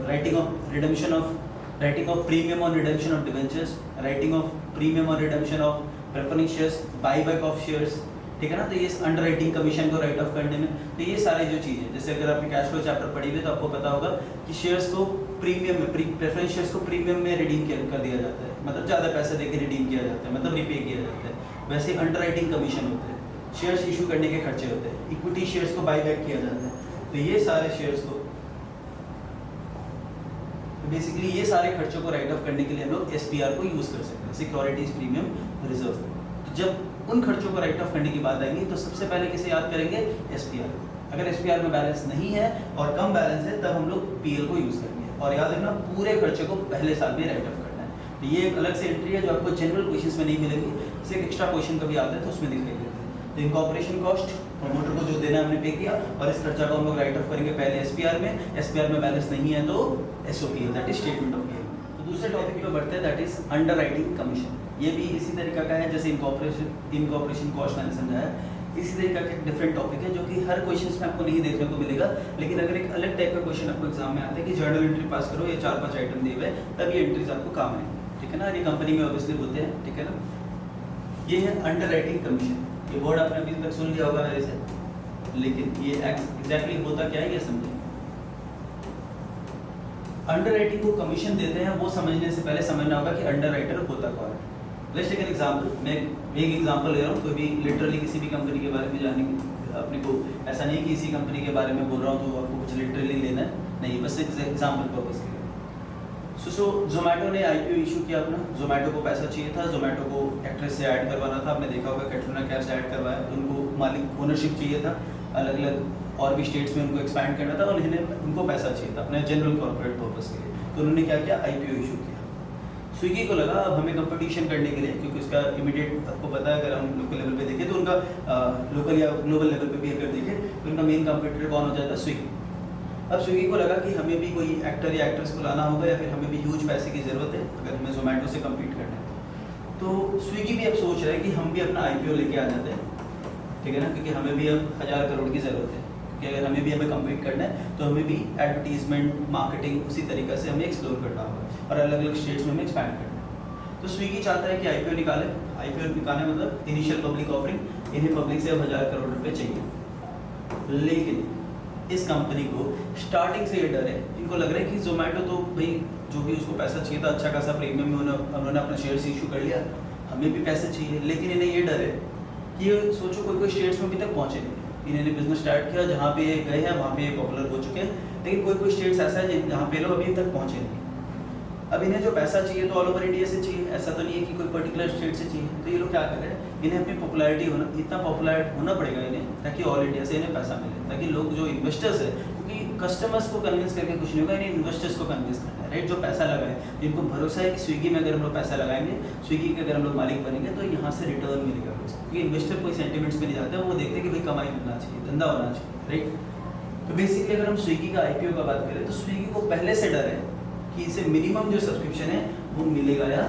writing of premium on redemption of debentures, writing of premium on redemption of preference shares, buyback of shares, ठीक है ना। तो ये अंडरराइटिंग कमीशन को राइट ऑफ करने में, तो ये सारे जो चीज़ें, जैसे अगर आपने कैश फ्लो चैप्टर पढ़ी हुई तो आपको पता होगा कि शेयर्स को प्रीमियम में, प्रेफरेंस शेयर्स को प्रीमियम में रिडीम कर दिया जाता है, मतलब ज़्यादा पैसे देकर रिडीम किया जाता है, मतलब रिपे किया जाता है। वैसे अंडरराइटिंग कमीशन होते हैं, शेयर्स इशू करने के खर्चे होते हैं, इक्विटी शेयर्स को बाई बैक किया जाता है। तो ये सारे शेयर्स को बेसिकली ये सारे खर्चों को राइट ऑफ करने के लिए हम लोग एसपीआर को यूज़ कर सकते हैं, सिक्योरिटीज प्रीमियम रिजर्व। तो जब उन खर्चों को राइट ऑफ करने की बात आएगी तो सबसे पहले किसे याद करेंगे, एसपीआर। अगर एसपीआर में बैलेंस नहीं है और कम बैलेंस है तब हम लोग पीएल को यूज़ करेंगे। और याद रखना पूरे खर्चे को पहले साल में राइट ऑफ करना है। तो ये एक अलग से एंट्री है जो आपको जनरल क्वेश्चंस में नहीं मिलेगी, जैसे एक्स्ट्रा क्वेश्चन कभी आता है तो उसमें दिखाई देता है। तो इनकॉर्पोरेशन कॉस्ट प्रमोटर को जो देना हमने पे किया और इस खर्चा को हम लोग राइट ऑफ करेंगे पहले एसपीआर में। एसपीआर में बैलेंस नहीं है तो SOPL that is statement of PL. तो दूसरे टॉपिक पे बढ़ते हैं दैट इज अंडरराइटिंग कमीशन। ये भी इसी तरीका का है जैसे इनकॉर्पोरेशन कॉस्ट मैंने समझाया, इसी तरीका का एक डिफरेंट टॉपिक है जो कि हर क्वेश्चंस में आपको नहीं देखने को मिलेगा। लेकिन अगर एक अलग टाइप का क्वेश्चन आपको एग्जाम में आता है कि जर्नल एंट्री पास करो, ये 4-5 आइटम दिए हुए तब ये एंट्रीज आपको काम आएंगे, ठीक है ना। ये कंपनी में ऑब्वियसली होते हैं, ठीक है ना। ये है अंडरराइटिंग कमीशन। ये वर्ड आपने अभी तक सुन लिया होगा मेरे से, लेकिन ये एग्जैक्टली होता क्या है ये समझें। अंडरराइटिंग को कमीशन देते हैं वो समझने से पहले समझना होगा कि अंडरराइटर होता कौन है। Let's take an example. मैं एक एग्जांपल ले रहा हूँ, कोई भी लिटरली किसी भी कंपनी के बारे में जानने की अपने को ऐसा नहीं कि इसी कंपनी के बारे में बोल रहा हूँ तो आपको कुछ लिटरली लेना है, नहीं, बस एक एग्जांपल पर्पस के लिए। सो जोमेटो ने आईपीओ इशू किया अपना। जोमेटो को पैसा चाहिए था, जोमेटो को एक्ट्रेस से ऐड करवाना था, आपने देखा होगा कैटरीना कैफ से ऐड करवाया, तो उनको मालिक ओनरशिप चाहिए था, अलग अलग और भी स्टेट्स में उनको एक्सपैंड करना था, उनको पैसा चाहिए था अपने जनरल कॉर्पोरेट पर्पस के लिए। तो उन्होंने क्या किया, आईपीओ इशू किया। स्विगी को लगा अब हमें कंपटीशन करने के लिए, क्योंकि उसका इमीडिएट आपको पता है, अगर हम लोकल लेवल पे देखें तो उनका लोकल या ग्लोबल लेवल पे भी अगर देखें तो उनका मेन कंपटीटर कौन हो जाता है, स्विगी। अब स्विगी को लगा कि हमें भी कोई एक्टर या एक्ट्रेस को लाना होगा या फिर हमें भी ह्यूज पैसे की ज़रूरत है अगर हमें जोमेटो से कम्पीट करना है। तो स्विगी भी अब सोच रहा है कि हम भी अपना आईपीओ लेके आ जाते हैं, ठीक है ना, क्योंकि हमें भी अब 1000 करोड़ की ज़रूरत है, क्योंकि अगर हमें कम्पीट करना है तो हमें भी एडवर्टीजमेंट मार्केटिंग उसी तरीके से हमें एक्सप्लोर करना होगा और अलग अलग स्टेट्स में हमें एक्सपैंड करना है। तो स्विगी चाहता है कि आईपीओ निकाले। आईपीओ निकालने मतलब इनिशियल पब्लिक ऑफरिंग, इन्हें पब्लिक से अब 1000 करोड़ रुपये चाहिए। लेकिन इस कंपनी को स्टार्टिंग से ये डर है, इनको लग रहा है कि जोमेटो तो भाई जो भी उसको पैसा चाहिए था अच्छा खासा प्रीमियम में उन्होंने अपना शेयर्स इशू कर लिया, हमें भी पैसे चाहिए। लेकिन इन्हें ये डर है कि ये सोचो कोई स्टेट्स में अभी तक पहुँचे नहीं, इन्होंने बिजनेस स्टार्ट किया, जहाँ पे गए हैं वहाँ पे पॉपुलर हो चुके हैं, लेकिन कोई स्टेट्स ऐसा है जहाँ पे लोग अभी तक पहुँचे नहीं। अब इन्हें जो पैसा चाहिए तो ऑल ओवर इंडिया से चाहिए, ऐसा तो नहीं है कि कोई पर्टिकुलर स्टेट से चाहिए। तो ये लोग क्या कर रहे हैं, इन्हें अपनी पॉपुलैरिटी होना, इतना पॉपुलर होना पड़ेगा इन्हें ताकि ऑल इंडिया से इन्हें पैसा मिले, ताकि लोग जो इन्वेस्टर्स है, क्योंकि कस्टमर्स को कन्विंस करके कुछ नहीं होगा, इन्हें इन्वेस्टर्स को कन्विंस करना है, राइट। जो पैसा लगाए, जिनको भरोसा है कि स्विगी में अगर हम लोग पैसा लगाएंगे, स्विगी के अगर हम लोग मालिक बनेंगे तो यहाँ से रिटर्न मिलेगा, क्योंकि इन्वेस्टर कोई सेंटिमेंट्स में नहीं जाते, वो देखते हैं कि भाई कमाई मिलना चाहिए, धंधा होना चाहिए, राइट। तो बेसिकली अगर हम स्विगी का आईपीओ का बात करें तो स्विगी को पहले से डर है कि इसे मिनिमम जो सब्सक्रिप्शन है वो मिलेगा या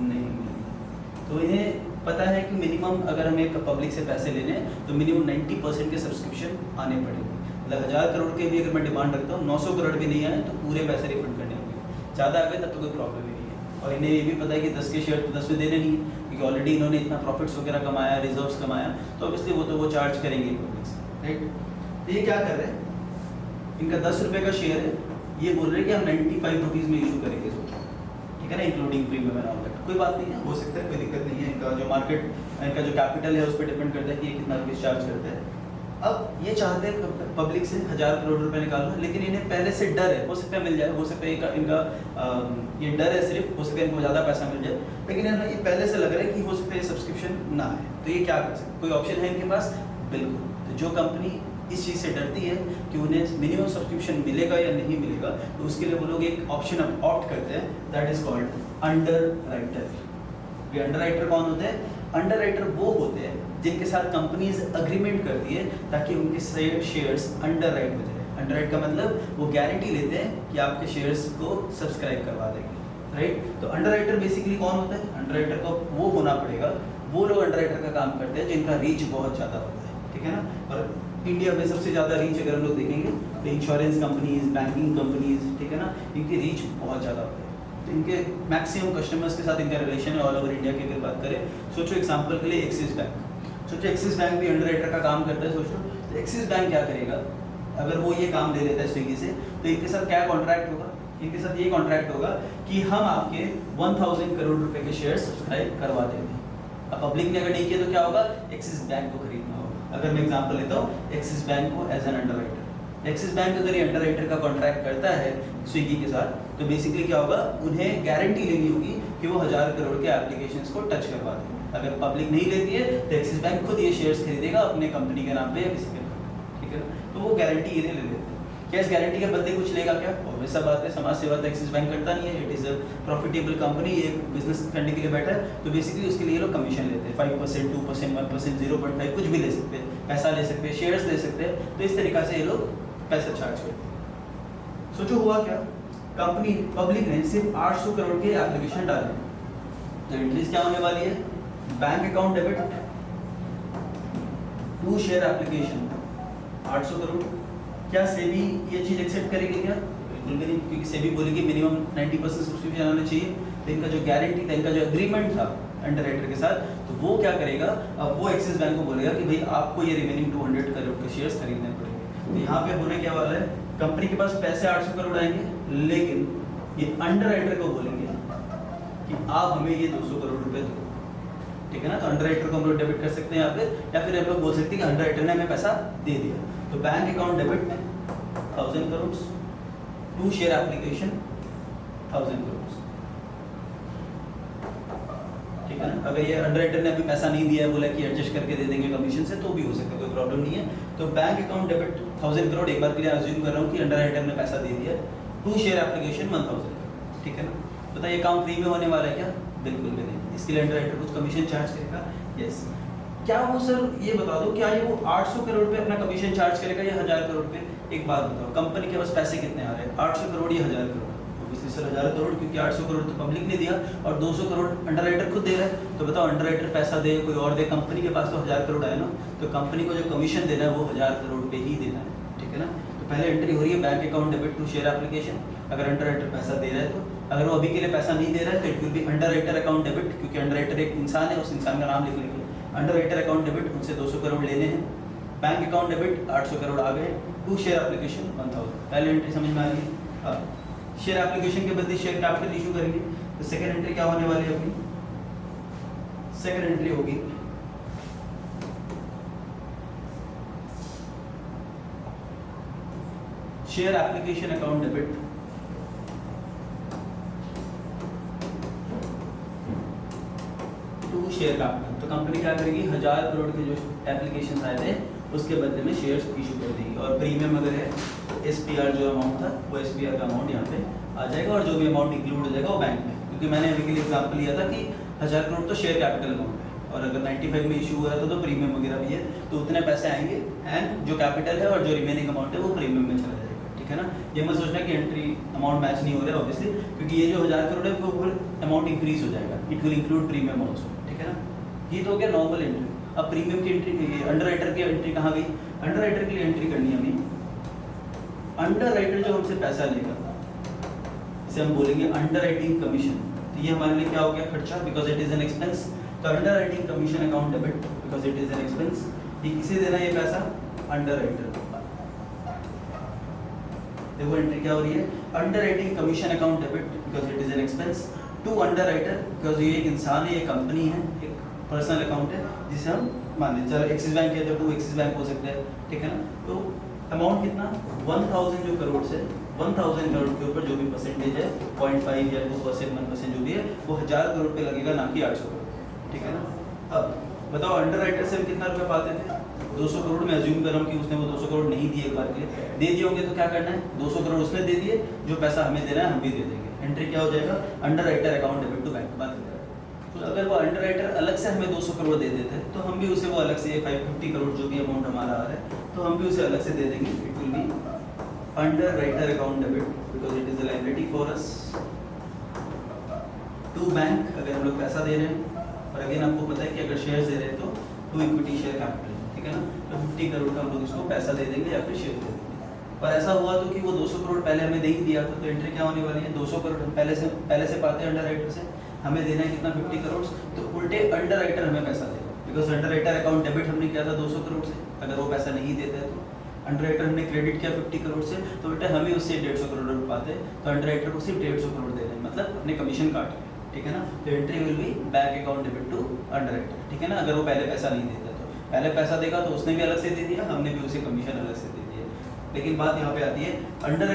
नहीं मिलेगा। तो इन्हें पता है कि मिनिमम अगर हमें पब्लिक से पैसे लेने हैं तो मिनिमम 90% के सब्सक्रिप्शन आने पड़ेंगे। मतलब 1000 करोड़ के भी अगर मैं डिमांड रखता हूँ, 900 करोड़ भी नहीं आए तो पूरे पैसे रिफंड करने होंगे, ज़्यादा आ गए तब तो कोई प्रॉब्लम ही नहीं है। और इन्हें ये भी पता है कि 10 के शेयर तो 10 में देने नहीं है, क्योंकि ऑलरेडी इन्होंने इतना प्रॉफिट्स वगैरह कमाया, रिजर्व्स कमाया, तो ऑब्वियसली वो चार्ज करेंगे पब्लिक से, राइट। तो ये क्या कर रहे हैं, इनका 10 रुपये का शेयर है, ये बोल रहे हैं कि हम 95 रुपीज़ में इशू करेंगे, ठीक है ना, including premium and all that. कोई बात नहीं है, हो सकता है, कोई दिक्कत नहीं है। इनका जो मार्केट, इनका जो कैपिटल है उस पर डिपेंड करता है कि ये कितना रुपीज़ चार्ज करते हैं। अब ये चाहते हैं पब्लिक से 1000 करोड़ रुपए निकालना, लेकिन इन्हें पहले से डर है, हो सकता है मिल जाए, हो सकता है इनका ये डर है सिर्फ, हो सकता है इनको ज़्यादा पैसा मिल जाए, लेकिन इन्हें ये पहले से लग रहा है कि हो सकता है ये सब्सक्रिप्शन ना है, तो ये क्या कर सकते, कोई ऑप्शन है इनके पास? बिल्कुल। तो जो कंपनी इस चीज़ से डरती है कि उन्हें मिनिमम सब्सक्रिप्शन मिलेगा या नहीं मिलेगा, तो उसके लिए वो लोग एक ऑप्शन ऑप्ट करते हैं, that is called under writer. ये अंडर राइटर कौन होते हैं? अंडर राइटर वो होते हैं जिनके साथ कंपनीज अग्रीमेंट करती है ताकि उनके शेयर्स अंडर राइट हो जाए। अंडर राइट का मतलब वो गारंटी लेते हैं कि आपके शेयर्स को सब्सक्राइब करवा देंगे, राइट। तो अंडर राइटर बेसिकली कौन होता है? अंडर राइटर को वो होना पड़ेगा, वो लोग अंडर राइटर का काम करते हैं जिनका रीच बहुत ज़्यादा होता है, ठीक है ना। और इंडिया में सबसे ज़्यादा रीच अगर हम लोग देखेंगे तो इंश्योरेंस कंपनीज, बैंकिंग कंपनीज, ठीक है ना, इनकी रीच बहुत ज़्यादा होता है, तो इनके मैक्सिमम कस्टमर्स के साथ इनका रिलेशन है ऑल ओवर इंडिया की। अगर बात करें, सोचो एग्जांपल के लिए एक्सिस बैंक, सोचो एक्सिस बैंक भी अंडरराइटर का काम करता है, सोचो तो एक्सिस बैंक क्या करेगा अगर वो ये काम ले लेता है स्विगी से, तो इनके साथ क्या कॉन्ट्रैक्ट होगा? इनके साथ ये कॉन्ट्रैक्ट होगा कि हम आपके 1000 करोड़ रुपए के शेयर सब्सक्राइब करवा देंगे। अब पब्लिक ने अगर नहीं किया तो क्या होगा? एक्सिस बैंक को खरीदना होगा। अगर मैं एग्जांपल लेता हूँ एक्सिस बैंक को as an underwriter, Axis bank अगर ये अंडरराइटर का कॉन्ट्रैक्ट करता है स्विगी के साथ, तो बेसिकली क्या होगा, उन्हें गारंटी लेनी होगी कि वो 1000 करोड़ के एप्लीकेशंस को टच करवा देंगे। अगर पब्लिक नहीं लेती है तो एक्सिस बैंक खुद ये शेयर्स खरीदेगा अपने कंपनी के नाम पे या किसी के नाम पे, ठीक है। तो वो गारंटी ये ले लेते हैं। क्या इस गारंटी के बदले कुछ लेगा क्या? और वैसा बात है, समाज सेवा तो एक्सिस बैंक करता नहीं है, it is a profitable company, ये बिजनेस करने के लिए बैठा है, तो बेसिकली उसके लिए लोग कमीशन लेते हैं 5%, 2%, 1%, 0.5 कुछ भी ले सकते हैं, पैसा ले सकते हैं, शेयर्स ले सकते हैं, तो इस तरीका से ये लोग पैसा चार्ज करते हैं। सोचो हुआ क्या, कंपनी पब्लिक ने सिर्फ 800 करोड़ के एप्लीकेशन डाले, तो एंट्रीज क्या होने वाली है? Bank account debit to share application 800 crore. क्या सेबी ये चीज एक्सेप्ट करेगी क्या? बिल्कुल भी नहीं, क्योंकि सेबी बोलेगी मिनिमम 90% सब्सक्रिप्शन आना चाहिए। तो इनका जो गारंटी था, इनका जो एग्रीमेंट था अंडरराइटर के साथ, तो वो क्या करेगा, अब वो एक्सिस बैंक को बोलेगा कि भाई आपको ये रिमेनिंग 200 करोड़ के शेयर्स खरीदने पड़ेंगे। तो यहाँ पे होने क्या वाला है, कंपनी के पास पैसे 800 करोड़ आएंगे, लेकिन ये अंडरराइटर को बोलेंगे कि आप हमें ये 200 करोड़ रुपए दो, ठीक है ना। तो अंडरराइटर को हम लोग डेबिट कर सकते हैं यहाँ पे, या फिर हम लोग बोल सकते हैं कि अंडरराइटर ने हमें पैसा दे दिया। तो bank account debit 1000 crore, to share application 1000 crore, ठीक है ना। अगर ये अंडरराइटर ने अभी पैसा नहीं दिया है, बोला कि एडजस्ट करके दे देंगे कमीशन से, तो भी हो सकता है, कोई प्रॉब्लम नहीं है। तो बैंक अकाउंट डेबिट 1000 करोड़, एक बार के लिए अज्यूम कर रहा हूँ कि अंडरराइटर ने पैसा दे दिया, टू शेयर एप्लीकेशन 1000, ठीक है ना। बताइए काम फ्री में होने वाला है क्या? बिल्कुल भी नहीं, इसके लिए अंडरराइटर कुछ कमीशन चार्ज करेगा। यस, क्या वो सर ये बता दो, क्या ये वो 800 करोड़ पे अपना कमीशन चार्ज करेगा या 1000 करोड़ पे? एक बात बताओ, कंपनी के पास पैसे कितने आ रहे हैं, 800 करोड़ या 1000 करोड़? ऑब्वियसली सर 1000 करोड़, क्योंकि 800 करोड़ तो पब्लिक ने दिया और 200 करोड़ अंडरराइटर खुद दे रहा है। तो बताओ अंडरराइटर पैसा दे, कोई और दे, कंपनी के पास तो 1000 करोड़ आए ना, तो कंपनी को जो कमीशन देना है वो 1000 करोड़ पे ही देना है, ठीक है ना। तो पहले एंट्री हो रही है bank account debit to share application, अगर अंडरराइटर पैसा दे रहा है तो। अगर वो अभी के लिए पैसा नहीं दे रहा है तो it will B underwriter account debit, क्योंकि अंडरराइटर एक इंसान है, उस इंसान का नाम लिख लेंगे। अंडरराइटर अकाउंट डेबिट, उनसे 200 करोड़ लेने हैं। बैंक अकाउंट डेबिट 800 करोड़ आ गए, टू शेयर एप्लीकेशन 1000। पहले एंट्री समझ में आ रही है। अब शेयर एप्लीकेशन के बदले शेयर कैपिटल इशू करेंगे, तो सेकंड एंट्री क्या होने वाली है अपनी? सेकंड एंट्री होगी share application account debit to share capital. तो कंपनी क्या करेगी, 1000 करोड़ के जो एप्लीकेशन आए थे उसके बदले में शेयर्स इशू कर देगी, और प्रीमियम अगर है तो SPR जो अमाउंट था वो SPR का अमाउंट यहाँ पे आ जाएगा, और जो भी अमाउंट इंक्लूड हो जाएगा वो बैंक में, क्योंकि मैंने अभी के लिए एग्जाम्पल लिया था कि 1000 करोड़ तो शेयर कैपिटल अमाउंट है, और अगर 95 में इशू हुआ था तो प्रीमियम वगैरह भी है, तो उतने पैसे आएंगे, एंड जो कैपिटल है और जो रिमेनिंग अमाउंट है वो प्रीमियम में चला जाएगा, ठीक है ना। ये मत सोचना कि एंट्री अमाउंट मैच नहीं हो रहा है, ऑब्वियसली, क्योंकि ये जो 1000 करोड़ है वो अमाउंट इंक्रीज हो जाएगा, it will include premium also, ठीक है ना। ये तो हो गया नॉर्मल एंट्री। अब प्रीमियम की एंट्री, अंडरराइटर की एंट्री कहाँ गई? अंडरराइटर के लिए एंट्री करनी है हमें। अंडरराइटर जो हमसे पैसा लेगा, इसे हम बोलेंगे अंडरराइटिंग कमीशन, तो ये हमारे लिए क्या हो गया? खर्चा, because it is an expense. तो underwriting commission account debit, because it is an expense. ये किसे देना है ये पैसा? अंडरराइटर। देखो एंट्री क्या हो रही है, underwriting commission account debit because it is an expense to underwriter, because ये एक इंसान है, ये कंपनी है, एक पर्सनल अकाउंट है जिसे हम मान लीजिए चलो एक्सिस बैंक है तो 2 एक्सिस बैंक हो सकते हैं, ठीक है ना। तो अमाउंट कितना 1000 जो करोड़ से 1000 करोड़ के ऊपर जो भी परसेंटेज है 0.5 या 2% 1% जो भी है वो 1000 करोड़ पे लगेगा, ना कि 800 करोड़, ठीक है ना। अब बताओ अंडर राइटर से हम कितना रुपया पाते थे 200 करोड़ में अज्यूम कर रहा हूँ कि उसने वो 200 करोड़ नहीं दिए एक बार के लिए, दे दिए होंगे तो क्या करना है 200 करोड़ उसने दे दिए, जो पैसा हमें देना है हम भी दे देंगे। एंट्री क्या हो जाएगा underwriter account debit to bank. बात तो अगर वो अंडर राइटर अलग से हमें 200 करोड़ दे देते हैं तो हम भी उसे वो अलग से 550 करोड़ जो भी अमाउंट हमारा आ रहा है तो हम भी उसे अलग से दे देंगे। It will be underwriter account debit because it is a liability for us to bank. अगर हम लोग पैसा दे रहे हैं और अगेन आपको पता है कि अगर शेयर्स दे रहे हैं तो टू इक्विटी शेयर कैपिटल, ठीक है ना। तो 50 करोड़ का हम लोग इसको पैसा दे देंगे या फिर शेयर दे देंगे। पर ऐसा हुआ तो कि वो 200 करोड़ पहले हमें दे ही दिया था, तो एंट्री क्या होने वाली है 200 करोड़ हम पहले से पाते हैं अंडर राइटर से, हमें देना है कितना 50 करोड़, तो उल्टे अंडर राइटर हमें पैसा देगा because under writer account debit हमने किया था 200 करोड़ से। अगर वो पैसा नहीं देता है तो अंडर राइटर हमने क्रेडिट किया 50 करोड़ से, तो बेटा हमें उससे 150 करोड़ पाते हैं, तो अंडर राइटर को सिर्फ 150 करोड़ दे रहे हैं, मतलब अपने कमीशन काट रहे हैं, ठीक है ना। तो entry will be bank account debit to underwriter, ठीक है ना। अगर वो पहले पैसा नहीं देता तो पहले पैसा देगा तो उसने भी अलग से दे दिया, हमने भी उसे कमीशन अलग से दे दिया। लेकिन बात यहाँ पे आती है अंडर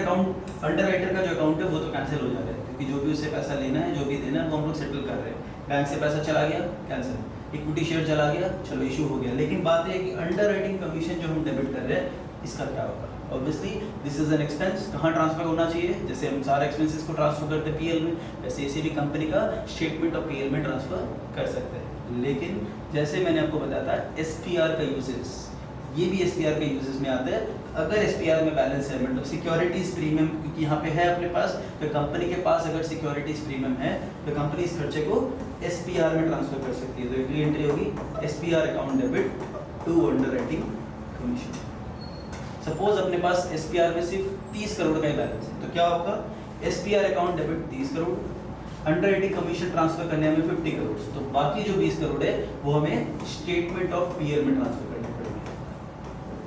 राइटर का जो अकाउंट है वो तो कैंसिल हो जा रहा है क्योंकि जो भी उससे पैसा लेना है जो भी देना है वो हम लोग सेटल कर रहे हैं। बैंक से पैसा चला गया कैंसिल, इक्विटी शेयर चला गया चलो इशू हो गया। लेकिन बात है कि अंडर राइटिंग कमीशन जो हम डेबिट कर रहे हैं इसका क्या होगा। Obviously this is an expense, कहाँ ट्रांसफर होना चाहिए, जैसे हम सारे एक्सपेंसेस को ट्रांसफर करते हैं पीएल में, वैसे इसी भी कंपनी का स्टेटमेंट ऑफ पीएल में ट्रांसफर कर सकते हैं। लेकिन जैसे मैंने आपको बताया था एसपीआर का यूजेस, ये भी एसपीआर के यूजेस में आते हैं। अगर एसपीआर में बैलेंस है मतलब सिक्योरिटीज प्रीमियम, क्योंकि यहाँ पे है अपने पास, तो कंपनी के पास अगर सिक्योरिटीज प्रीमियम है तो कंपनी इस खर्चे को एसपीआर में ट्रांसफर कर सकती है। तो अगली एंट्री होगी SPR account debit to underwriting commission. Suppose अपने पास एसपीआर में सिर्फ 30 करोड़ का ही बैलेंस है तो क्या होगा SPR account debit 30 crore, under writing commission transfer करने में 50 करोड़, तो बाकी जो 20 करोड़ है वो हमें स्टेटमेंट ऑफ पीएल में ट्रांसफर करने पड़ेंगे।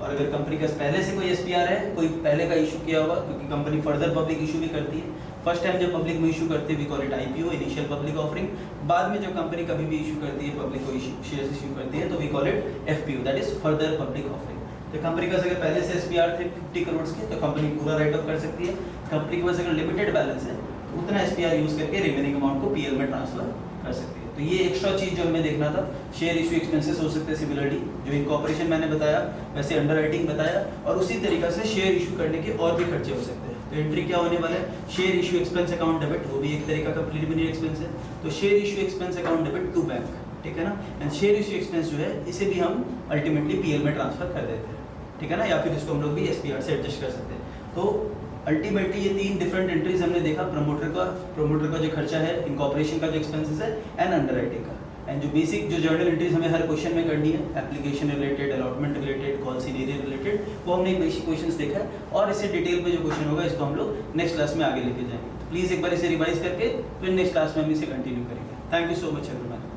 और अगर कंपनी के पास पहले से कोई एसपीआर है, कोई पहले का इशू किया होगा, क्योंकि कंपनी फर्दर पब्लिक इशू भी करती है। फर्स्ट टाइम जब पब्लिक में इशू करते हैं we call it IPO, initial public offering. बाद में जो कंपनी कभी भी इशू करती है पब्लिक को शेयर्स इशू करती है तो we call it FPO, that is further public offering. तो कंपनी के पास अगर पहले से एसपीआर थे 50 करोड़ के तो कंपनी पूरा राइट ऑफ कर सकती है। कंपनी के पास अगर लिमिटेड बैलेंस है तो उतना एसपीआर यूज करके रिमेनिंग अमाउंट को पीएल में ट्रांसफर कर सकती है। तो ये एक्स्ट्रा चीज जो हमें देखना था। शेयर इशू एक्सपेंसेस हो सकते हैं सिमिलरली, जो इनकॉर्पोरेशन मैंने बताया वैसे अंडर राइटिंग बताया, और उसी तरीका से शेयर इशू करने के और भी खर्चे हो सकते हैं। तो एंट्री क्या होने वाला है share issue expense account debit, वो भी एक तरीका का प्रीलिमिनरी एक्सपेंस है। तो share issue expense account debit to bank, ठीक है ना। एंड शेयर इशू एक्सपेंस जो है इसे भी हम अल्टीमेटली पीएल में ट्रांसफर कर देते हैं, ठीक है ना, या फिर इसको हम लोग भी एसपीआर से एडजस्ट कर सकते हैं। तो अल्टीमेटली ये 3 डिफरेंट एंट्रीज हमने देखा, प्रमोटर का जो खर्चा है, इनकॉर्पोरेशन का जो एक्सपेंसेस है एंड अंडर राइटिंग का। एंड जो बेसिक जो जर्नल एंट्रीज हमें हर क्वेश्चन में करनी है, application related, allotment related, call senior related, वो हमने एक बेसिक क्वेश्चंस देखा है। और इससे डिटेल में जो क्वेश्चन होगा इसको हम लोग नेक्स्ट क्लास में आगे लेके जाएंगे। प्लीज़ एक बार इसे रिवाइज करके फिर नेक्स्ट क्लास में हम इसे कंटिन्यू करेंगे। Thank you so much everyone.